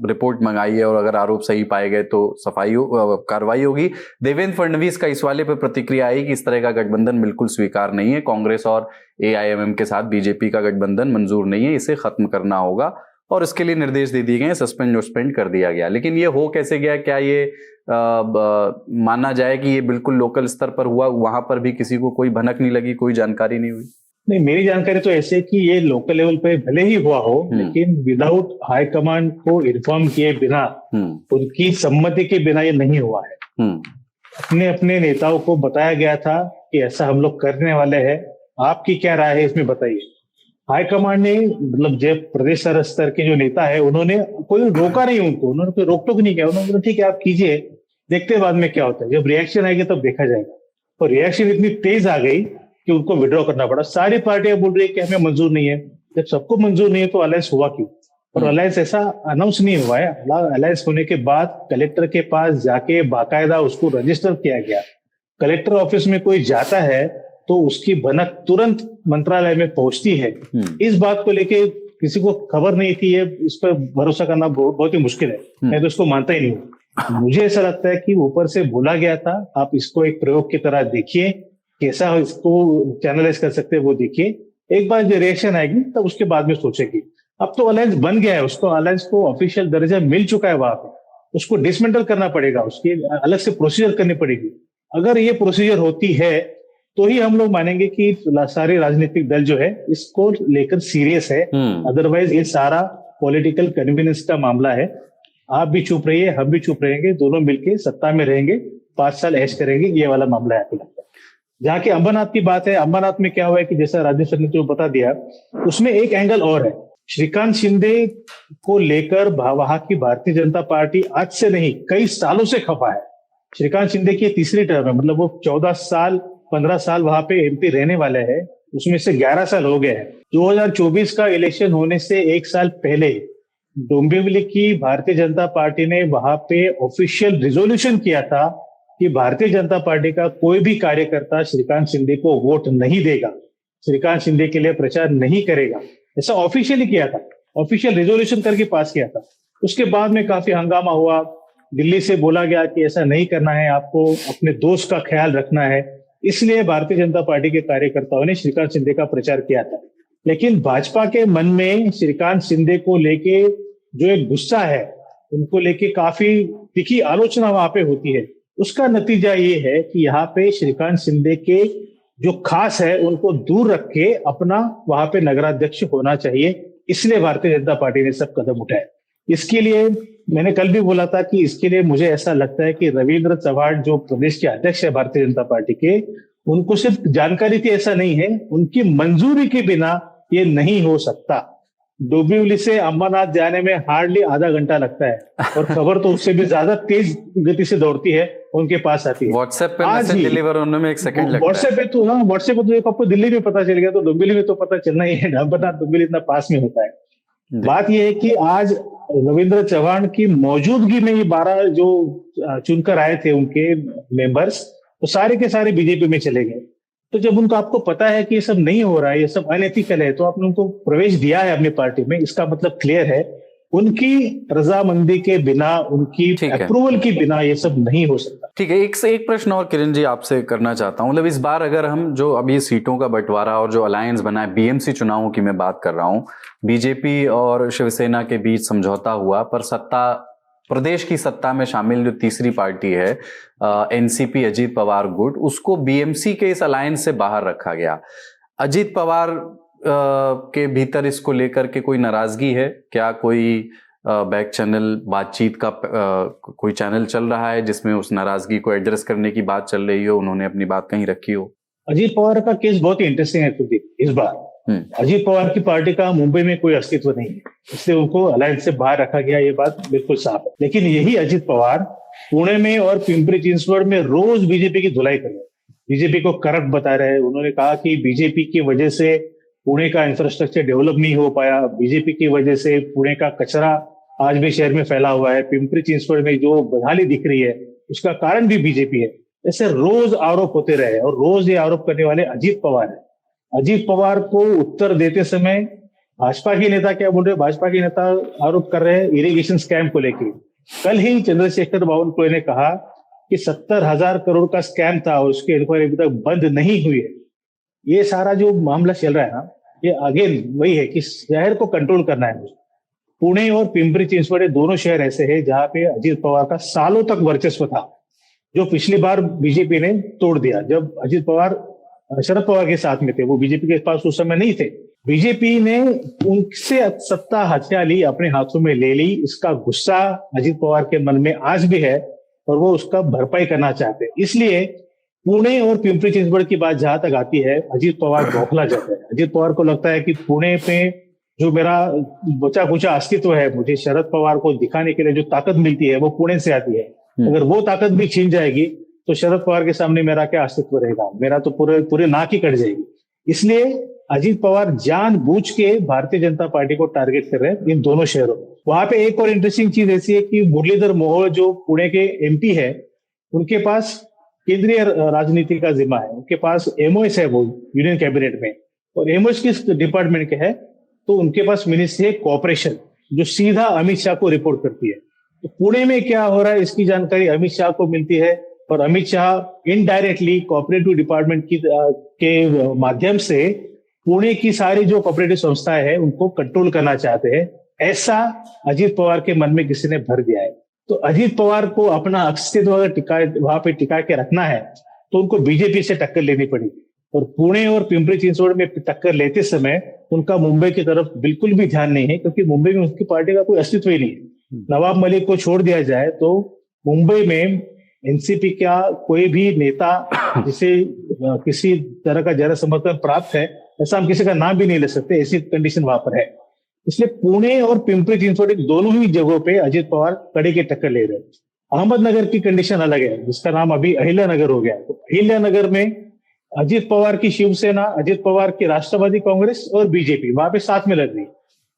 रिपोर्ट मंगाई है और अगर आरोप सही पाए गए तो कार्रवाई होगी। देवेंद्र फडणवीस का इस वाले पर प्रतिक्रिया आई कि इस तरह का गठबंधन बिल्कुल स्वीकार नहीं है, कांग्रेस और एआईएमएम के साथ बीजेपी का गठबंधन मंजूर नहीं है, इसे खत्म करना होगा और इसके लिए निर्देश दे दिए गए, सस्पेंड कर दिया गया। लेकिन ये हो कैसे गया? क्या ये माना जाए कि ये बिल्कुल लोकल स्तर पर हुआ, वहां पर भी किसी को कोई भनक नहीं लगी, कोई जानकारी नहीं हुई? नहीं, मेरी जानकारी तो ऐसे कि ये लोकल लेवल पे भले ही हुआ हो, लेकिन विदाउट हाईकमांड को इन्फॉर्म किए बिना, उनकी सम्मति के बिना ये नहीं हुआ है। अपने अपने नेताओं को बताया गया था कि ऐसा हम लोग करने वाले हैं, आपकी क्या राय है इसमें बताइए। हाईकमांड ने मतलब जब प्रदेश स्तर के जो नेता है उन्होंने कोई रोका नहीं उनको, उन्होंने कोई रोक टोक नहीं किया, उन्होंने बोला ठीक है आप कीजिए, देखते हैं बाद में क्या होता है, जब रिएक्शन आएगी तब देखा जाएगा। और रिएक्शन इतनी तेज आ गई कि उनको विड्रॉ करना पड़ा। सारी पार्टियां बोल रही है कि हमें मंजूर नहीं है। जब सबको मंजूर नहीं है तो अलायंस हुआ क्यों? और अलायंस ऐसा अनाउंस नहीं हुआ है। अलायंस होने के बाद कलेक्टर के पास जाके बाकायदा उसको रजिस्टर किया गया। कलेक्टर ऑफिस में कोई जाता है तो उसकी भनक तुरंत मंत्रालय में पहुंचती है। इस बात को लेके किसी को खबर नहीं थी, ये इस पर भरोसा करना बहुत ही मुश्किल है। मैं तो इसको मानता ही नहीं हूँ। मुझे ऐसा लगता है कि ऊपर से बोला गया था, आप इसको एक प्रयोग की तरह देखिए, कैसा इसको चैनलाइज कर सकते हैं वो देखिए, एक बार जो रिएक्शन आएगी तब उसके बाद में सोचेगी। अब तो अलायंस बन गया है, उसको अलायंस को ऑफिशियल दर्जा मिल चुका है वहां पे, उसको डिसमेंटल करना पड़ेगा, उसकी अलग से प्रोसीजर करनी पड़ेगी। अगर ये प्रोसीजर होती है तो ही हम लोग मानेंगे कि सारे राजनीतिक दल जो है इसको लेकर सीरियस है। अदरवाइज ये सारा पॉलिटिकल कन्वीनियंस का मामला है। आप भी चुप रहिए, हम भी चुप रहेंगे, दोनों मिलकर सत्ता में रहेंगे, 5 साल ऐश करेंगे, ये वाला मामला है। जहाँ की अंबरनाथ की बात है, अंबरनाथ में क्या हुआ है कि जैसा राजेश सर ने जो बता दिया, उसमें एक एंगल और है। श्रीकांत शिंदे को लेकर वहां की भारतीय जनता पार्टी आज से नहीं कई सालों से खफा है। श्रीकांत शिंदे की तीसरी टर्म है, मतलब वो 15 साल वहां पे एमपी रहने वाले हैं, उसमें से 11 साल हो गए हैं। 2024 का इलेक्शन होने से 1 साल पहले डोंबिवली की भारतीय जनता पार्टी ने वहां पे ऑफिशियल रिजोल्यूशन किया था कि भारतीय जनता पार्टी का कोई भी कार्यकर्ता श्रीकांत शिंदे को वोट नहीं देगा, श्रीकांत शिंदे के लिए प्रचार नहीं करेगा, ऐसा ऑफिशियली किया था, ऑफिशियल रिजोल्यूशन करके पास किया था। उसके बाद में काफी हंगामा हुआ, दिल्ली से बोला गया कि ऐसा नहीं करना है, आपको अपने दोस्त का ख्याल रखना है, इसलिए भारतीय जनता पार्टी के कार्यकर्ताओं ने श्रीकांत शिंदे का प्रचार किया था। लेकिन भाजपा के मन में श्रीकांत शिंदे को लेके जो एक गुस्सा है, उनको लेके काफी तीखी आलोचना वहां पे होती है। उसका नतीजा ये है कि यहाँ पे श्रीकांत शिंदे के जो खास है उनको दूर रख के अपना वहां पे नगराध्यक्ष होना चाहिए, इसलिए भारतीय जनता पार्टी ने सब कदम उठाए। इसके लिए मैंने कल भी बोला था कि इसके लिए मुझे ऐसा लगता है कि रविंद्र चव्हाण जो प्रदेश के अध्यक्ष है भारतीय जनता पार्टी के, उनको सिर्फ जानकारी थी ऐसा नहीं है, उनकी मंजूरी के बिना ये नहीं हो सकता। डोंबिवली से अंबरनाथ जाने में हार्डली आधा घंटा लगता है और खबर तो उससे भी ज्यादा तेज गति से दौड़ती है, उनके पास आती है। व्हाट्सएप पे मैसेज डिलीवर होने में 1 सेकंड लगता है। व्हाट्सएप पे तो व्हाट्सएप पे तो आपको दिल्ली में पता चल गया, तो डोंबिवली में तो पता चलना ही है। अंबरनाथ डोंबिवली इतना पास में होता है। बात यह है कि आज रविंद्र चव्हाण की मौजूदगी में ये 12 जो चुनकर आए थे उनके मेंबर्स, तो सारे के सारे बीजेपी में चले गए। तो जब उनको आपको पता है कि ये सब नहीं हो रहा है, ये सब अनएथिकल है, तो आपने उनको प्रवेश दिया है अपनी पार्टी में, इसका मतलब क्लियर है उनकी रजामंदी के बिना, उनकी अप्रूवल के बिना ये सब नहीं हो सकता। ठीक है, एक प्रश्न और किरण जी आपसे करना चाहता हूं। मतलब इस बार अगर हम जो अभी सीटों का बंटवारा और जो अलायंस बना है, बीएमसी चुनावों की मैं बात कर रहा हूं, बीजेपी और शिवसेना के बीच समझौता हुआ, पर प्रदेश की सत्ता में शामिल जो तीसरी पार्टी है एनसीपी अजीत पवार गुट, उसको बीएमसी के इस अलायंस से बाहर रखा गया। अजीत पवार के भीतर इसको लेकर के कोई नाराजगी है क्या? कोई बैक चैनल बातचीत का कोई चैनल चल रहा है जिसमें उस नाराजगी को एड्रेस करने की बात चल रही हो, उन्होंने अपनी बात कहीं रखी हो? अजीत पवार का केस बहुत ही इंटरेस्टिंग है कुलदीप। इस बार अजीत पवार की पार्टी का मुंबई में कोई अस्तित्व नहीं है, इसलिए उनको अलायंस से बाहर रखा गया, ये बात बिल्कुल साफ है। लेकिन यही अजीत पवार पुणे में और पिंपरी चिंचवड़ में रोज बीजेपी की धुलाई कर रहे हैं, बीजेपी को करप्ट बता रहे हैं। उन्होंने कहा कि बीजेपी की वजह से पुणे का इंफ्रास्ट्रक्चर डेवलप नहीं हो पाया, बीजेपी की वजह से पुणे का कचरा आज भी शहर में फैला हुआ है, पिंपरी चिंचवड़ में जो बदहाली दिख रही है उसका कारण भी बीजेपी है। ऐसे रोज आरोप होते रहे और रोज ये आरोप करने वाले अजीत पवार है। अजीत पवार को उत्तर देते समय भाजपा के नेता क्या बोल रहे हैं? भाजपा के नेता आरोप कर रहे हैं इरिगेशन स्कैम को लेकर। कल ही चंद्रशेखर बावनकुळे ने कहा कि 70,000 करोड़ का स्कैम था और उसकी इंक्वायरी अभी तक बंद नहीं हुई है। ये सारा जो मामला चल रहा है ना, ये आगे वही है कि शहर को कंट्रोल करना है। पुणे और पिंपरी चिंचवड़ दोनों शहर ऐसे हैं जहां पे अजीत पवार का सालों तक वर्चस्व था, जो पिछली बार बीजेपी ने तोड़ दिया। जब अजीत पवार शरद पवार के साथ में थे, वो बीजेपी के पास उस समय नहीं थे, बीजेपी ने उनसे सत्ता हथिया ली, अपने हाथों में ले ली। इसका गुस्सा अजीत पवार के मन में आज भी है और वो उसका भरपाई करना चाहते हैं। इसलिए पुणे और पिंपरी चिंचवड़ की बात जहां तक आती है, अजीत पवार बौखला जाता है। अजीत पवार को लगता है कि पुणे पे जो मेरा बचा कुचा अस्तित्व है, मुझे शरद पवार को दिखाने के लिए जो ताकत मिलती है वो पुणे से आती है। अगर वो ताकत भी छीन जाएगी तो शरद पवार के सामने मेरा क्या अस्तित्व रहेगा, मेरा तो पूरे नाक ही कट जाएगी। इसलिए अजीत पवार जानबूझ के भारतीय जनता पार्टी को टारगेट कर रहे हैं इन दोनों शहरों में। वहां पे एक और इंटरेस्टिंग चीज ऐसी है कि मुरलीधर मोहोळ जो पुणे के एमपी है, उनके पास केंद्रीय राजनीति का जिम्मा है, उनके पास एमओएस है वो यूनियन कैबिनेट में, और एमओएस किस डिपार्टमेंट के है, तो उनके पास मिनिस्ट्री है कॉर्पोरेशन, जो सीधा अमित शाह को रिपोर्ट करती है। तो पुणे में क्या हो रहा है इसकी जानकारी अमित शाह को मिलती है, और Amit Shah indirectly cooperative department के माध्यम से पुणे की सारी जो कोऑपरेटिव संस्थाएं हैं उनको कंट्रोल करना चाहते हैं, ऐसा अजीत पवार के मन में किसी ने भर दिया है। तो अजीत पवार को अपना अस्तित्व अगर वहां पे टिका के रखना है तो उनको बीजेपी से टक्कर लेनी पड़ेगी, और पुणे और पिंपरी चिंचवड़ में टक्कर लेते समय उनका मुंबई की तरफ बिल्कुल भी ध्यान नहीं है, क्योंकि मुंबई में उसकी पार्टी का कोई अस्तित्व ही नहीं है। नवाब मलिक को छोड़ दिया जाए तो मुंबई में एनसीपी का कोई भी नेता जिसे किसी तरह का जन समर्थन प्राप्त है, ऐसा हम किसी का नाम भी नहीं ले सकते, ऐसी कंडीशन वहां पर है। इसलिए पुणे और पिंपरी चिंचवड़ दोनों ही जगहों पे अजीत पवार कड़े के टक्कर ले रहे हैं। अहमदनगर की कंडीशन अलग है, जिसका नाम अभी अहिल्यानगर हो गया है। तो अहिल्यानगर में अजीत पवार की शिवसेना, अजीत पवार की राष्ट्रवादी कांग्रेस और बीजेपी वहां पे साथ में लग रही है,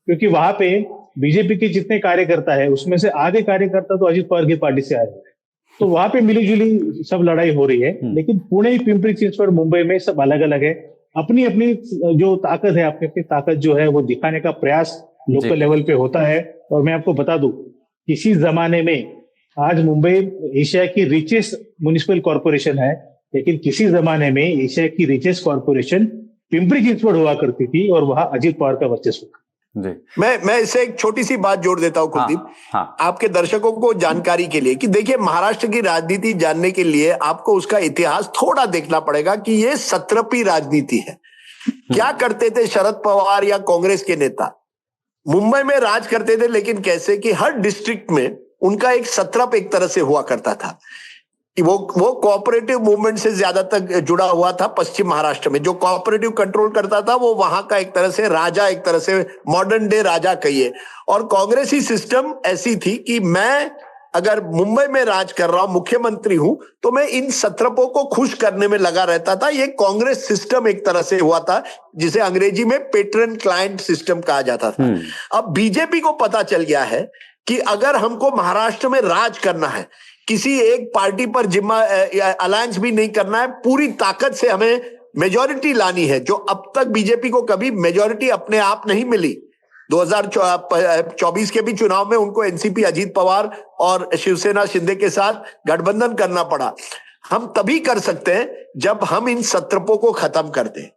क्योंकि वहां पे बीजेपी के जितने कार्यकर्ता है उसमें से आधे कार्यकर्ता तो अजीत पवार की पार्टी से आए हुए हैं। तो वहां पे मिलीजुली सब लड़ाई हो रही है। लेकिन पुणे, पिंपरी चिंचवड़, मुंबई में सब अलग अलग है। अपनी अपनी जो ताकत है, अपनी अपनी ताकत जो है वो दिखाने का प्रयास लोकल लेवल पे होता है। और मैं आपको बता दूं, किसी जमाने में आज मुंबई एशिया की रिचेस्ट म्युनिसिपल कॉर्पोरेशन है, लेकिन किसी जमाने में एशिया की रिचेस्ट कॉर्पोरेशन पिंपरी चिंचवड़ हुआ करती थी और वहां अजीत पवार का वर्चस्व। जी, मैं इससे एक छोटी सी बात जोड़ देता हूं कुलदीप, आपके दर्शकों को जानकारी के लिए, कि देखिए महाराष्ट्र की राजनीति जानने के लिए आपको उसका इतिहास थोड़ा देखना पड़ेगा कि ये सत्रपी राजनीति है। क्या करते थे शरद पवार या कांग्रेस के नेता? मुंबई में राज करते थे, लेकिन कैसे कि हर डिस्ट्रिक्ट में उनका एक सत्रप एक तरह से हुआ करता था। वो कोऑपरेटिव मूवमेंट से ज्यादा तक जुड़ा हुआ था। पश्चिम महाराष्ट्र में जो कोऑपरेटिव कंट्रोल करता था वो वहां का एक तरह से राजा, एक तरह से मॉडर्न डे राजा कहिए। और कांग्रेसी सिस्टम ऐसी थी कि मैं अगर मुंबई में राज कर रहा हूं, मुख्यमंत्री हूं, तो मैं इन सत्रपों को खुश करने में लगा रहता था। ये कांग्रेस सिस्टम एक तरह से हुआ था, जिसे अंग्रेजी में पेट्रन क्लाइंट सिस्टम कहा जाता था। अब बीजेपी को पता चल गया है कि अगर हमको महाराष्ट्र में राज करना है, किसी एक पार्टी पर जिम्मा अलायंस भी नहीं करना है, पूरी ताकत से हमें मेजॉरिटी लानी है, जो अब तक बीजेपी को कभी मेजॉरिटी अपने आप नहीं मिली। 2024 के भी चुनाव में उनको एनसीपी अजीत पवार और शिवसेना शिंदे के साथ गठबंधन करना पड़ा। हम तभी कर सकते हैं जब हम इन सत्रपों को खत्म कर दें।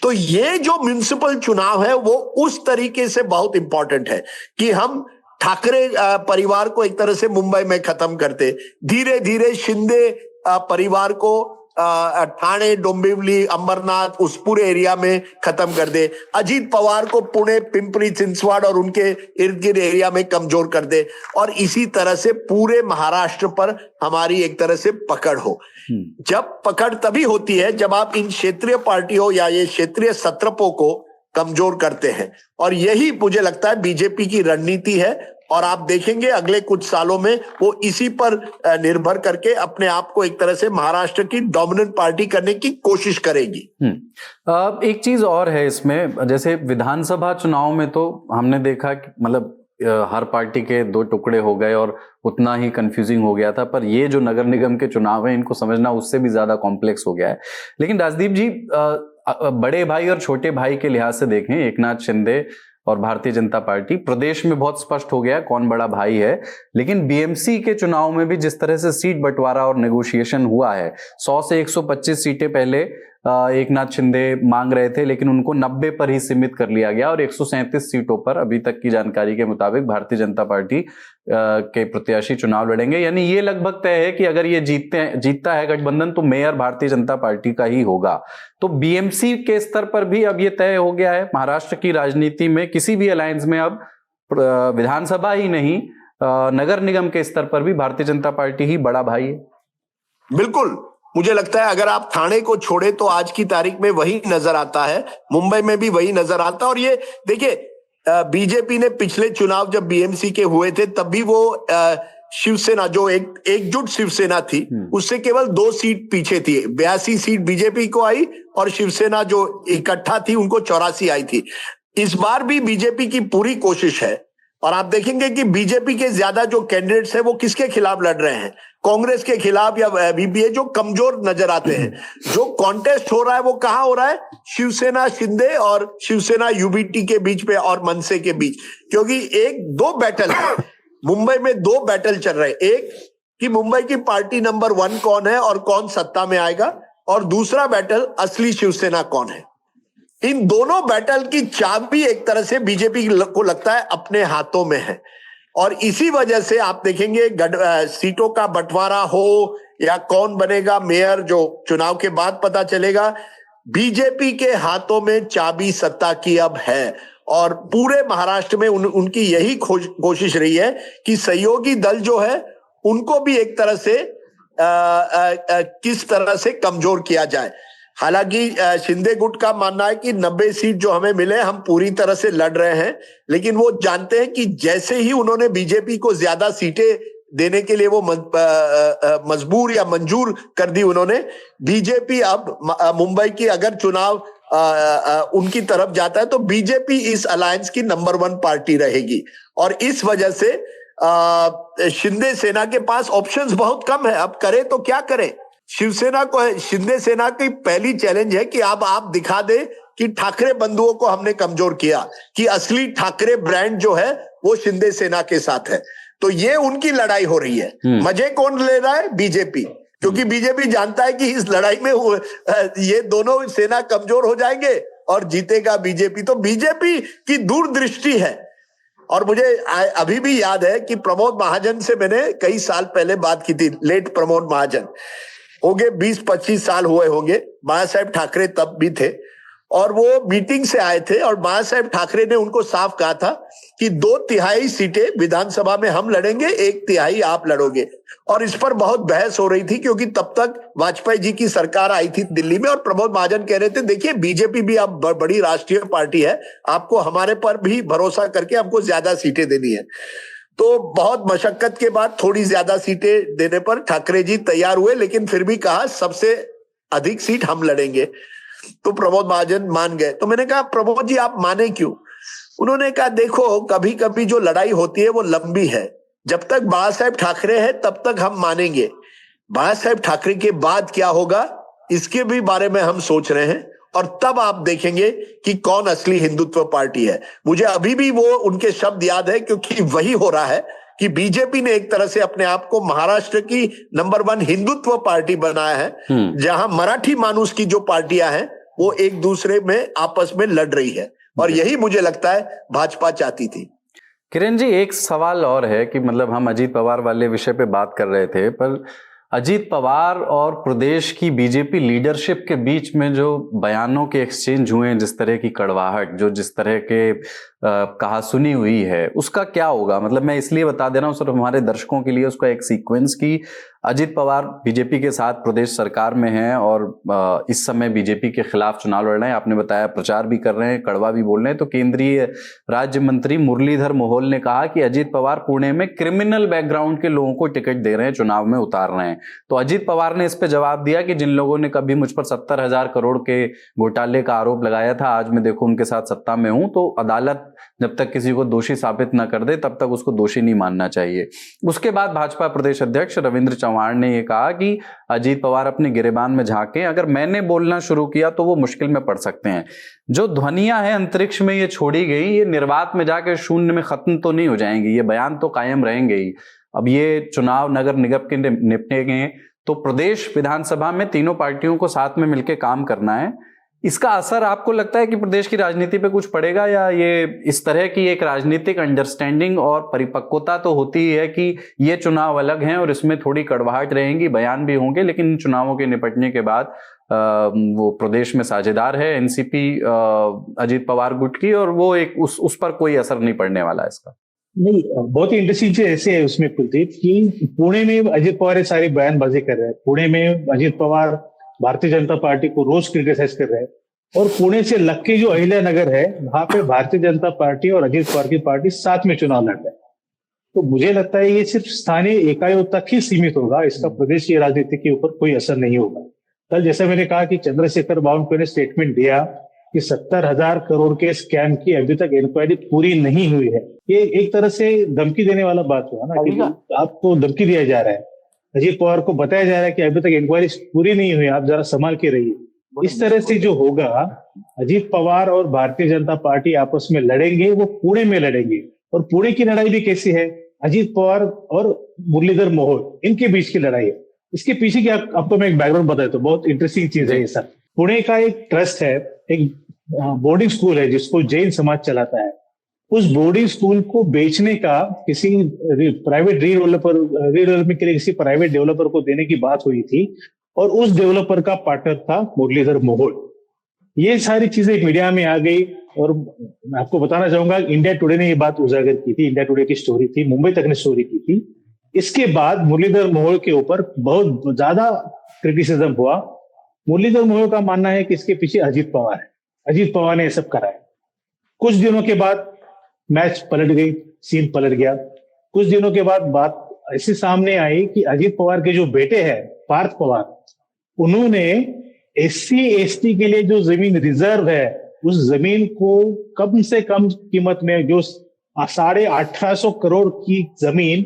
तो ये जो म्युनिसिपल चुनाव है वो उस तरीके से बहुत इंपॉर्टेंट है कि हम ठाकरे परिवार को एक तरह से मुंबई में खत्म करते, धीरे धीरे शिंदे परिवार को ठाणे, डोंबिवली, अंबरनाथ, उस पूरे एरिया में खत्म कर दे, अजीत पवार को पुणे, पिंपरी चिंचवड़ और उनके इर्द गिर्द एरिया में कमजोर कर दे, और इसी तरह से पूरे महाराष्ट्र पर हमारी एक तरह से पकड़ हो। जब पकड़ तभी होती है जब आप इन क्षेत्रीय पार्टियों या ये क्षेत्रीय सत्रपों को कमजोर करते हैं, और यही मुझे लगता है बीजेपी की रणनीति है। और आप देखेंगे अगले कुछ सालों में वो इसी पर निर्भर करके अपने आप को एक तरह से महाराष्ट्र की डोमिनेंट पार्टी करने की कोशिश करेगी। एक चीज और है इसमें, जैसे विधानसभा चुनाव में तो हमने देखा कि मतलब हर पार्टी के दो टुकड़े हो गए और उतना ही कंफ्यूजिंग हो गया था, पर ये जो नगर निगम के चुनाव है इनको समझना उससे भी ज्यादा कॉम्प्लेक्स हो गया है। लेकिन राजदीप जी, बड़े भाई और छोटे भाई के लिहाज से देखें, एकनाथ शिंदे और भारतीय जनता पार्टी, प्रदेश में बहुत स्पष्ट हो गया कौन बड़ा भाई है। लेकिन बीएमसी के चुनाव में भी जिस तरह से सीट बंटवारा और नेगोशिएशन हुआ है, 100 से 125 सीटें पहले एकनाथ शिंदे मांग रहे थे, लेकिन उनको 90 पर ही सीमित कर लिया गया और 137 सीटों पर अभी तक की जानकारी के मुताबिक भारतीय जनता पार्टी के प्रत्याशी चुनाव लड़ेंगे। यानी ये लगभग तय है कि अगर ये जीतता है गठबंधन तो मेयर भारतीय जनता पार्टी का ही होगा। तो बीएमसी के स्तर पर भी अब ये तय हो गया है, महाराष्ट्र की राजनीति में किसी भी अलायंस में अब विधानसभा ही नहीं, नगर निगम के स्तर पर भी भारतीय जनता पार्टी ही बड़ा भाई है। बिल्कुल, मुझे लगता है अगर आप थाने को छोड़े तो आज की तारीख में वही नजर आता है, मुंबई में भी वही नजर आता है। और ये देखिए, बीजेपी ने पिछले चुनाव जब बीएमसी के हुए थे तब भी वो शिवसेना जो एकजुट शिवसेना थी उससे केवल 2 सीट पीछे थी। 82 सीट बीजेपी को आई और शिवसेना जो इकट्ठा थी उनको 84 आई थी। इस बार भी बीजेपी की पूरी कोशिश है और आप देखेंगे कि बीजेपी के ज्यादा जो कैंडिडेट्स हैं वो किसके खिलाफ लड़ रहे हैं, कांग्रेस के खिलाफ या बीबीए जो कमजोर नजर आते हैं। जो कॉन्टेस्ट हो रहा है वो कहां हो रहा है, शिवसेना शिंदे और शिवसेना यूबीटी के बीच में और मनसे के बीच, क्योंकि 2 बैटल है मुंबई में, 2 बैटल चल रहे हैं। एक कि मुंबई की पार्टी नंबर 1 कौन है और कौन सत्ता में आएगा, और दूसरा बैटल असली शिवसेना कौन है। इन दोनों बैटल की चाबी एक तरह से बीजेपी को लगता है अपने हाथों में है और इसी वजह से आप देखेंगे सीटों का बंटवारा हो या कौन बनेगा मेयर, जो चुनाव के बाद पता चलेगा। बीजेपी के हाथों में चाबी सत्ता की अब है और पूरे महाराष्ट्र में उनकी यही कोशिश रही है कि सहयोगी दल जो है उनको भी एक तरह से किस तरह से कमजोर किया जाए। हालांकि शिंदे गुट का मानना है कि 90 सीट जो हमें मिले हम पूरी तरह से लड़ रहे हैं, लेकिन वो जानते हैं कि जैसे ही उन्होंने बीजेपी को ज्यादा सीटें देने के लिए वो मजबूर या मंजूर कर दी उन्होंने, बीजेपी अब मुंबई की अगर चुनाव उनकी तरफ जाता है तो बीजेपी इस अलायंस की नंबर 1 पार्टी रहेगी और इस वजह से शिंदे सेना के पास ऑप्शंस बहुत कम है। अब करे तो क्या करें, शिवसेना को, शिंदे सेना की पहली चैलेंज है कि अब आप दिखा दे कि ठाकरे बंधुओं को हमने कमजोर किया, कि असली ठाकरे ब्रांड जो है वो शिंदे सेना के साथ है। तो ये उनकी लड़ाई हो रही है। मजे कौन ले रहा है, बीजेपी, क्योंकि बीजेपी जानता है कि इस लड़ाई में ये दोनों सेना कमजोर हो जाएंगे और जीतेगा बीजेपी। तो बीजेपी की दूरदृष्टि है। और मुझे अभी भी याद है कि प्रमोद महाजन से मैंने कई साल पहले बात की थी, लेट प्रमोद महाजन, हो गए 20-25 साल हुए होंगे, बाला साहेब ठाकरे तब भी थे और वो मीटिंग से आए थे और बाला साहेब ठाकरे ने उनको साफ कहा था कि 2/3 सीटें विधानसभा में हम लड़ेंगे, 1/3 आप लड़ोगे। और इस पर बहुत बहस हो रही थी क्योंकि तब तक वाजपेयी जी की सरकार आई थी दिल्ली में और प्रमोद महाजन कह रहे थे देखिए बीजेपी भी अब बड़ी राष्ट्रीय पार्टी है, आपको हमारे पर भी भरोसा करके हमको ज्यादा सीटें देनी है। तो बहुत मशक्कत के बाद थोड़ी ज्यादा सीटें देने पर ठाकरे जी तैयार हुए, लेकिन फिर भी कहा सबसे अधिक सीट हम लड़ेंगे। तो प्रमोद महाजन मान गए। तो मैंने कहा प्रमोद जी आप माने क्यों? उन्होंने कहा देखो कभी कभी जो लड़ाई होती है वो लंबी है, जब तक बाला साहेब ठाकरे है तब तक हम मानेंगे, बाला साहेब ठाकरे के बाद क्या होगा इसके भी बारे में हम सोच रहे हैं और तब आप देखेंगे कि कौन असली हिंदुत्व पार्टी है। मुझे अभी भी वो उनके शब्द याद है क्योंकि वही हो रहा है कि बीजेपी ने एक तरह से अपने आप को महाराष्ट्र की नंबर 1 हिंदुत्व पार्टी बनाया है, जहां मराठी मानुस की जो पार्टियां हैं वो एक दूसरे में आपस में लड़ रही है और यही मुझे लगता है भाजपा चाहती थी। किरण जी, एक सवाल और है कि मतलब हम अजीत पवार वाले विषय पे बात कर रहे थे, पर अजीत पवार और प्रदेश की बीजेपी लीडरशिप के बीच में जो बयानों के एक्सचेंज हुए, जिस तरह की कड़वाहट, जो जिस तरह के कहा सुनी हुई है, उसका क्या होगा? मतलब मैं इसलिए बता दे रहा हूं सिर्फ हमारे दर्शकों के लिए उसका एक सीक्वेंस की अजीत पवार बीजेपी के साथ प्रदेश सरकार में हैं और इस समय बीजेपी के खिलाफ चुनाव लड़ रहे हैं। आपने बताया प्रचार भी कर रहे हैं, कड़वा भी बोल रहे हैं। तो केंद्रीय राज्य मंत्री मुरलीधर मोहोल ने कहा कि अजीत पवार पुणे में क्रिमिनल बैकग्राउंड के लोगों को टिकट दे रहे हैं, चुनाव में उतार रहे हैं। तो अजीत पवार ने इस पर जवाब दिया कि जिन लोगों ने कभी मुझ पर 70,000 करोड़ के घोटाले का आरोप लगाया था, आज मैं देखो उनके साथ सत्ता में हूं, तो अदालत जब तक किसी को दोषी साबित न कर दे तब तक उसको दोषी नहीं मानना चाहिए। उसके बाद भाजपा प्रदेश अध्यक्ष रविंद्र चव्हाण ने यह कहा कि अजीत पवार अपने गिरेबान में झांके, अगर मैंने बोलना शुरू किया तो वो मुश्किल में पड़ सकते हैं। जो ध्वनियां हैं अंतरिक्ष में ये छोड़ी गई, ये निर्वात में जाकर शून्य में खत्म तो नहीं हो जाएंगी, ये बयान तो कायम रहेंगे ही। अब ये चुनाव नगर निगम के निपटेंगे तो प्रदेश विधानसभा में तीनों पार्टियों को साथ में मिलकर काम करना है। इसका असर आपको लगता है कि प्रदेश की राजनीति पे कुछ पड़ेगा, या ये इस तरह की एक राजनीतिक अंडरस्टैंडिंग और परिपक्वता तो होती ही है कि ये चुनाव अलग हैं और इसमें थोड़ी कड़वाहट रहेंगी, बयान भी होंगे, लेकिन इन चुनावों के निपटने के बाद वो प्रदेश में साझेदार है एनसीपी अजीत पवार गुट की, और वो एक उस पर कोई असर नहीं पड़ने वाला है इसका? नहीं, बहुत ही इंटरेस्टिंग चीज ऐसे है उसमें कुलदीप कि पुणे में अजित पवार ये सारी बयानबाजी कर रहे हैं। पुणे में अजित पवार भारतीय जनता पार्टी को रोज क्रिटिसाइज कर रहे हैं, और पुणे से लग के जो अहिल्या नगर है वहां पे भारतीय जनता पार्टी और अजित पवार की पार्टी साथ में चुनाव लड़ रहे हैं। तो मुझे लगता है ये सिर्फ स्थानीय इकाइयों तक ही सीमित होगा, इसका प्रदेश की राजनीति के ऊपर कोई असर नहीं होगा। कल जैसे मैंने कहा कि चंद्रशेखर बावनकुळे ने स्टेटमेंट दिया कि 70,000 करोड़ के स्कैम की अभी तक इंक्वायरी पूरी नहीं हुई है। ये एक तरह से धमकी देने वाला बात हुआ ना, कि आपको धमकी दिया जा रहा है, अजित पवार को बताया जा रहा है कि अभी तक इंक्वायरी पूरी नहीं हुई, आप जरा संभाल के रहिए। इस तरह से जो होगा, अजित पवार और भारतीय जनता पार्टी आपस में लड़ेंगे, वो पुणे में लड़ेंगे। और पुणे की लड़ाई भी कैसी है, अजित पवार और मुरलीधर मोहोळ इनके बीच की लड़ाई है। इसके पीछे की आपको मैं एक बैकग्राउंड बताता हूँ, तो बहुत इंटरेस्टिंग चीज है ये सब। पुणे का एक ट्रस्ट है, एक बोर्डिंग स्कूल है जिसको जैन समाज चलाता है। उस बोर्डिंग स्कूल को बेचने का किसी प्राइवेट रीडेवलपमेंट के लिए किसी प्राइवेट डेवलपर को देने की बात हुई थी, और उस डेवलपर का पार्टनर था मुरलीधर मोहोळ। ये सारी चीजें मीडिया में आ गई, और मैं आपको बताना चाहूंगा, इंडिया टुडे ने ये बात उजागर की थी, इंडिया टुडे की स्टोरी थी, मुंबई तक ने स्टोरी की थी। इसके बाद मुरलीधर मोहोळ के ऊपर बहुत ज्यादा क्रिटिसिज्म हुआ। मुरलीधर मोहोळ का मानना है कि इसके पीछे अजित पवार है, अजित पवार ने ये सब करा है। कुछ दिनों के बाद मैच पलट गई, सीन पलट गया। कुछ दिनों के बाद बात ऐसी सामने आई कि अजित पवार के जो बेटे हैं पार्थ पवार, उन्होंने SC ST के लिए जो जमीन रिजर्व है, उस जमीन को कम से कम कीमत में, जो 1850 करोड़ की जमीन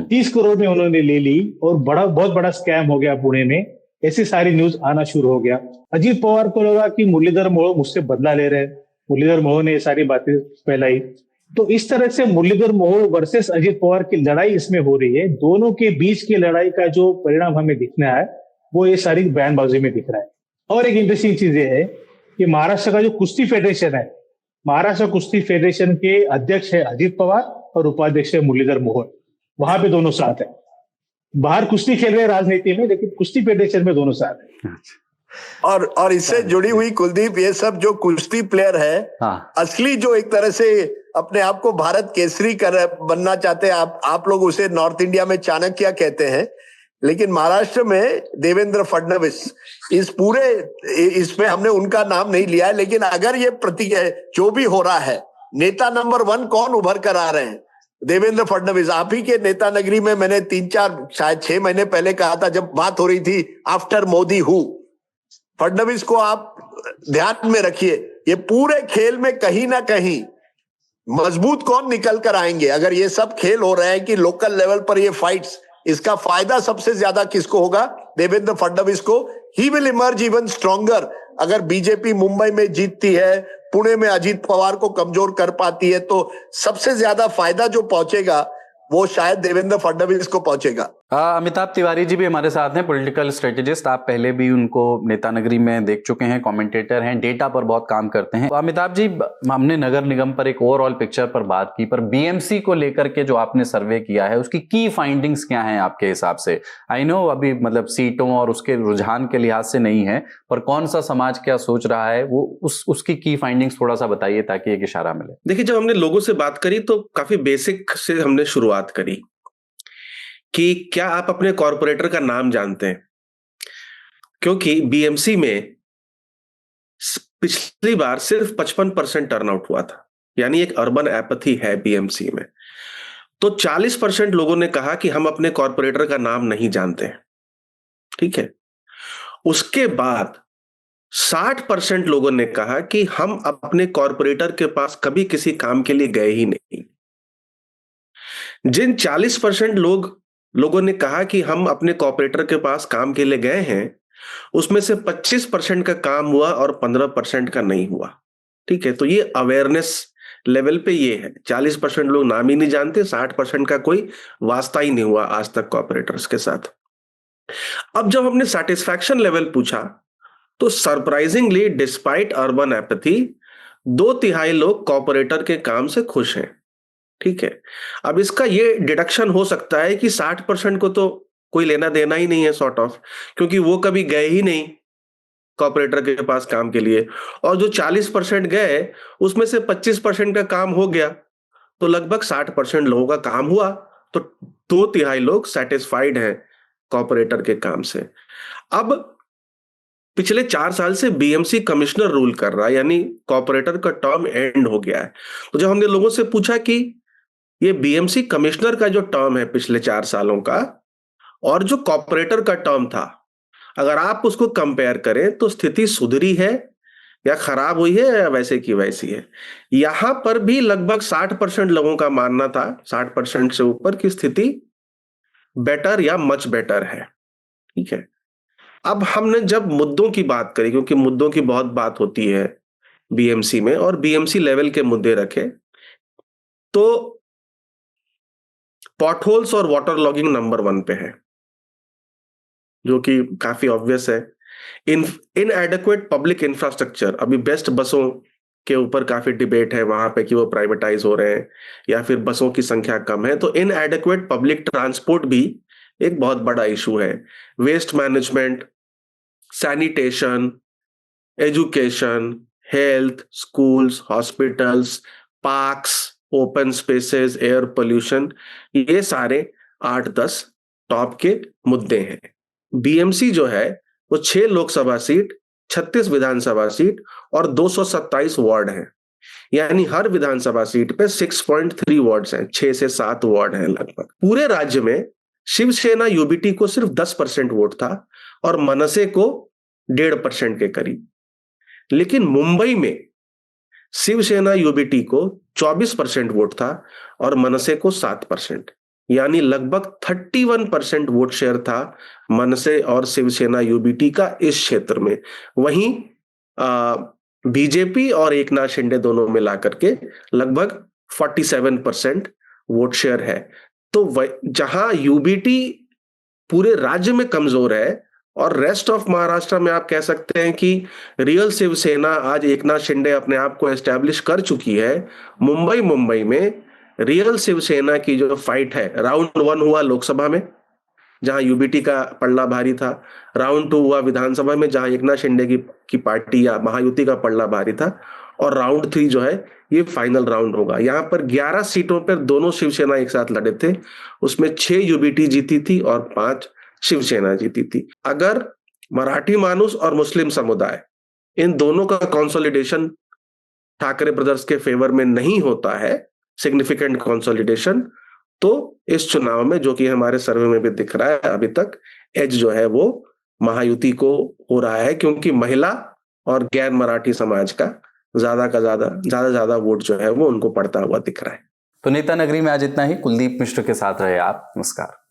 30 करोड़ में उन्होंने ले ली, और बहुत बड़ा स्कैम हो गया पुणे में। ऐसी सारी न्यूज आना शुरू हो गया। अजित पवार को लगा कि मुरलीधर मोहोळ मुझसे बदला ले रहे हैं, मुरलीधर मोहोळ ने ये सारी बातें फैलाई। तो इस तरह से मुरलीधर मोहोळ वर्सेस अजित पवार की लड़ाई इसमें हो रही है। दोनों के बीच की लड़ाई का जो परिणाम हमें दिखना है, वो ये सारी बयानबाजी में दिख रहा है। और एक इंटरेस्टिंग चीज ये है कि महाराष्ट्र का जो कुश्ती फेडरेशन है, महाराष्ट्र कुश्ती फेडरेशन के अध्यक्ष है अजित पवार और उपाध्यक्ष है मुरलीधर मोहोळ। वहां पे दोनों साथ है। बाहर कुश्ती खेल रहे हैं राजनीति में, लेकिन कुश्ती फेडरेशन में दोनों साथ है। और इससे जुड़ी हुई कुलदीप, ये सब जो कुश्ती प्लेयर है, असली जो एक तरह से अपने आप को भारत केसरी बनना चाहते हैं, आप लोग उसे नॉर्थ इंडिया में चाणक्य कहते हैं, लेकिन महाराष्ट्र में देवेंद्र फडणवीस, इसमें हमने उनका नाम नहीं लिया है, लेकिन अगर ये जो भी हो रहा है, नेता नंबर 1 कौन उभर कर आ रहे हैं? देवेंद्र फडणवीस। आप ही के नेता नगरी में मैंने 3-4 शायद 6 महीने पहले कहा था, जब बात हो रही थी आफ्टर मोदी हु, फडणवीस को आप ध्यान में रखिए। ये पूरे खेल में कहीं ना कहीं मजबूत कौन निकल कर आएंगे? अगर ये सब खेल हो रहे हैं कि लोकल लेवल पर ये फाइट्स, इसका फायदा सबसे ज्यादा किसको होगा? देवेंद्र फडणवीस को। He will emerge even stronger. अगर बीजेपी मुंबई में जीतती है, पुणे में अजित पवार को कमजोर कर पाती है, तो सबसे ज्यादा फायदा जो पहुंचेगा वो शायद देवेंद्र फडणवीस को पहुंचेगा। अमिताभ तिवारी जी भी हमारे साथ हैं, पॉलिटिकल स्ट्रेटेजिस्ट। आप पहले भी उनको नेता नगरी में देख चुके हैं, कमेंटेटर हैं, डेटा पर बहुत काम करते हैं। तो अमिताभ जी, हमने नगर निगम पर एक ओवरऑल पिक्चर पर बात की, पर बीएमसी को लेकर के जो आपने सर्वे किया है, उसकी की फाइंडिंग्स क्या हैं आपके हिसाब से? आई नो अभी मतलब सीटों और उसके रुझान के लिहाज से नहीं है, पर कौन सा समाज क्या सोच रहा है, वो उसकी की फाइंडिंग्स थोड़ा सा बताइए ताकि एक इशारा मिले। देखिए, जब हमने लोगों से बात करी तो काफी बेसिक से हमने शुरुआत करी कि क्या आप अपने कॉर्पोरेटर का नाम जानते हैं? क्योंकि बीएमसी में पिछली बार सिर्फ 55% टर्नआउट हुआ था, यानी एक अर्बन एपैथी है बीएमसी में। तो 40% लोगों ने कहा कि हम अपने कॉर्पोरेटर का नाम नहीं जानते हैं। ठीक है। उसके बाद 60% लोगों ने कहा कि हम अपने कॉर्पोरेटर के पास कभी किसी काम के लिए गए ही नहीं। जिन 40% लोगों ने कहा कि हम अपने कॉर्पोरेटर के पास काम के लिए गए हैं, उसमें से 25% का काम हुआ और 15% का नहीं हुआ। ठीक है। तो ये अवेयरनेस लेवल पे ये है। 40% लोग नाम ही नहीं जानते, 60% का कोई वास्ता ही नहीं हुआ आज तक कॉर्पोरेटर्स के साथ। अब जब हमने सैटिस्फैक्शन लेवल पूछा, तो सरप्राइजिंगली डिस्पाइट अर्बन एपैथी 2/3 लोग कॉर्पोरेटर के काम से खुश हैं। ठीक है। अब इसका ये डिडक्शन हो सकता है कि 60% को तो कोई लेना देना ही नहीं है सॉर्ट ऑफ, क्योंकि वो कभी गए ही नहीं कॉर्पोरेटर के पास काम के लिए, और जो 40% गए उसमें से 25% का काम हो गया, तो लगभग 60% लोगों का काम हुआ, तो 2/3 लोग सेटिस्फाइड हैं कॉर्पोरेटर के काम से। अब पिछले 4 साल से बीएमसी कमिश्नर रूल कर रहा है, यानी कॉर्पोरेटर का टर्म एंड हो गया है। तो जब हमने लोगों से पूछा कि ये बीएमसी कमिश्नर का जो टर्म है पिछले 4 सालों का और जो कॉर्पोरेटर का टर्म था, अगर आप उसको कंपेयर करें तो स्थिति सुधरी है या खराब हुई है या वैसे की वैसी है। यहां पर भी लगभग 60% लोगों का मानना था, 60% से ऊपर की स्थिति बेटर या मच बेटर है। ठीक है, अब हमने जब मुद्दों की बात करी, क्योंकि मुद्दों की बहुत बात होती है बीएमसी में, और बीएमसी लेवल के मुद्दे रखे, तो पॉटहोल्स और वाटर लॉगिंग नंबर 1 पे है, जो कि काफी ऑब्वियस है। इनएडेक्वेट पब्लिक इंफ्रास्ट्रक्चर, अभी बेस्ट बसों के ऊपर काफी डिबेट है वहां पे कि वो प्राइवेटाइज हो रहे हैं या फिर बसों की संख्या कम है, तो इनएडेक्वेट पब्लिक ट्रांसपोर्ट भी एक बहुत बड़ा इशू है। Waste management, sanitation, education, health, schools, hospitals, parks, open spaces, air pollution, ये सारे 8-10 टॉप के मुद्दे हैं। बीएमसी जो है वो 6 लोकसभा सीट, 36 विधानसभा सीट और 227 वार्ड हैं, यानी हर विधानसभा सीट पे 6.3 वार्ड्स हैं, 6 से 7 वार्ड हैं लगभग। पूरे राज्य में शिवसेना यूबीटी को सिर्फ 10% वोट था और मनसे को 1.5% के करीब। लेकिन मुंबई में शिवसेना यूबीटी को 24% वोट था और मनसे को 7%, यानी लगभग 31% वोट शेयर था मनसे और शिवसेना यूबीटी का इस क्षेत्र में। वहीं बीजेपी और एकनाथ शिंदे दोनों मिला करके लगभग 47% वोट शेयर है। तो जहां यूबीटी पूरे राज्य में कमजोर है और रेस्ट ऑफ महाराष्ट्र में आप कह सकते हैं कि रियल शिवसेना आज एकनाथ शिंदे अपने आप को एस्टैब्लिश कर चुकी है, मुंबई में रियल शिवसेना की जो फाइट है, राउंड 1 हुआ लोकसभा में जहां यूबीटी का पल्ला भारी था, राउंड 2 हुआ विधानसभा में जहां एकनाथ शिंदे की पार्टी या महायुति का पल्ला भारी था, और राउंड 3 जो है ये फाइनल राउंड होगा। यहां पर 11 सीटों पर दोनों शिवसेना एक साथ लड़े थे, उसमें 6 यूबीटी जीती थी और 5 शिवसेना जीती थी। अगर मराठी मानुस और मुस्लिम समुदाय इन दोनों का कंसोलिडेशन ठाकरे ब्रदर्स के फेवर में नहीं होता है, सिग्निफिकेंट कंसोलिडेशन, तो इस चुनाव में, जो कि हमारे सर्वे में भी दिख रहा है, अभी तक एज जो है वो महायुति को हो रहा है, क्योंकि महिला और गैर मराठी समाज का ज्यादा वोट जो है वो उनको पड़ता हुआ दिख रहा है। तो नेता नगरी में आज इतना ही। कुलदीप मिश्र के साथ रहे आप। नमस्कार।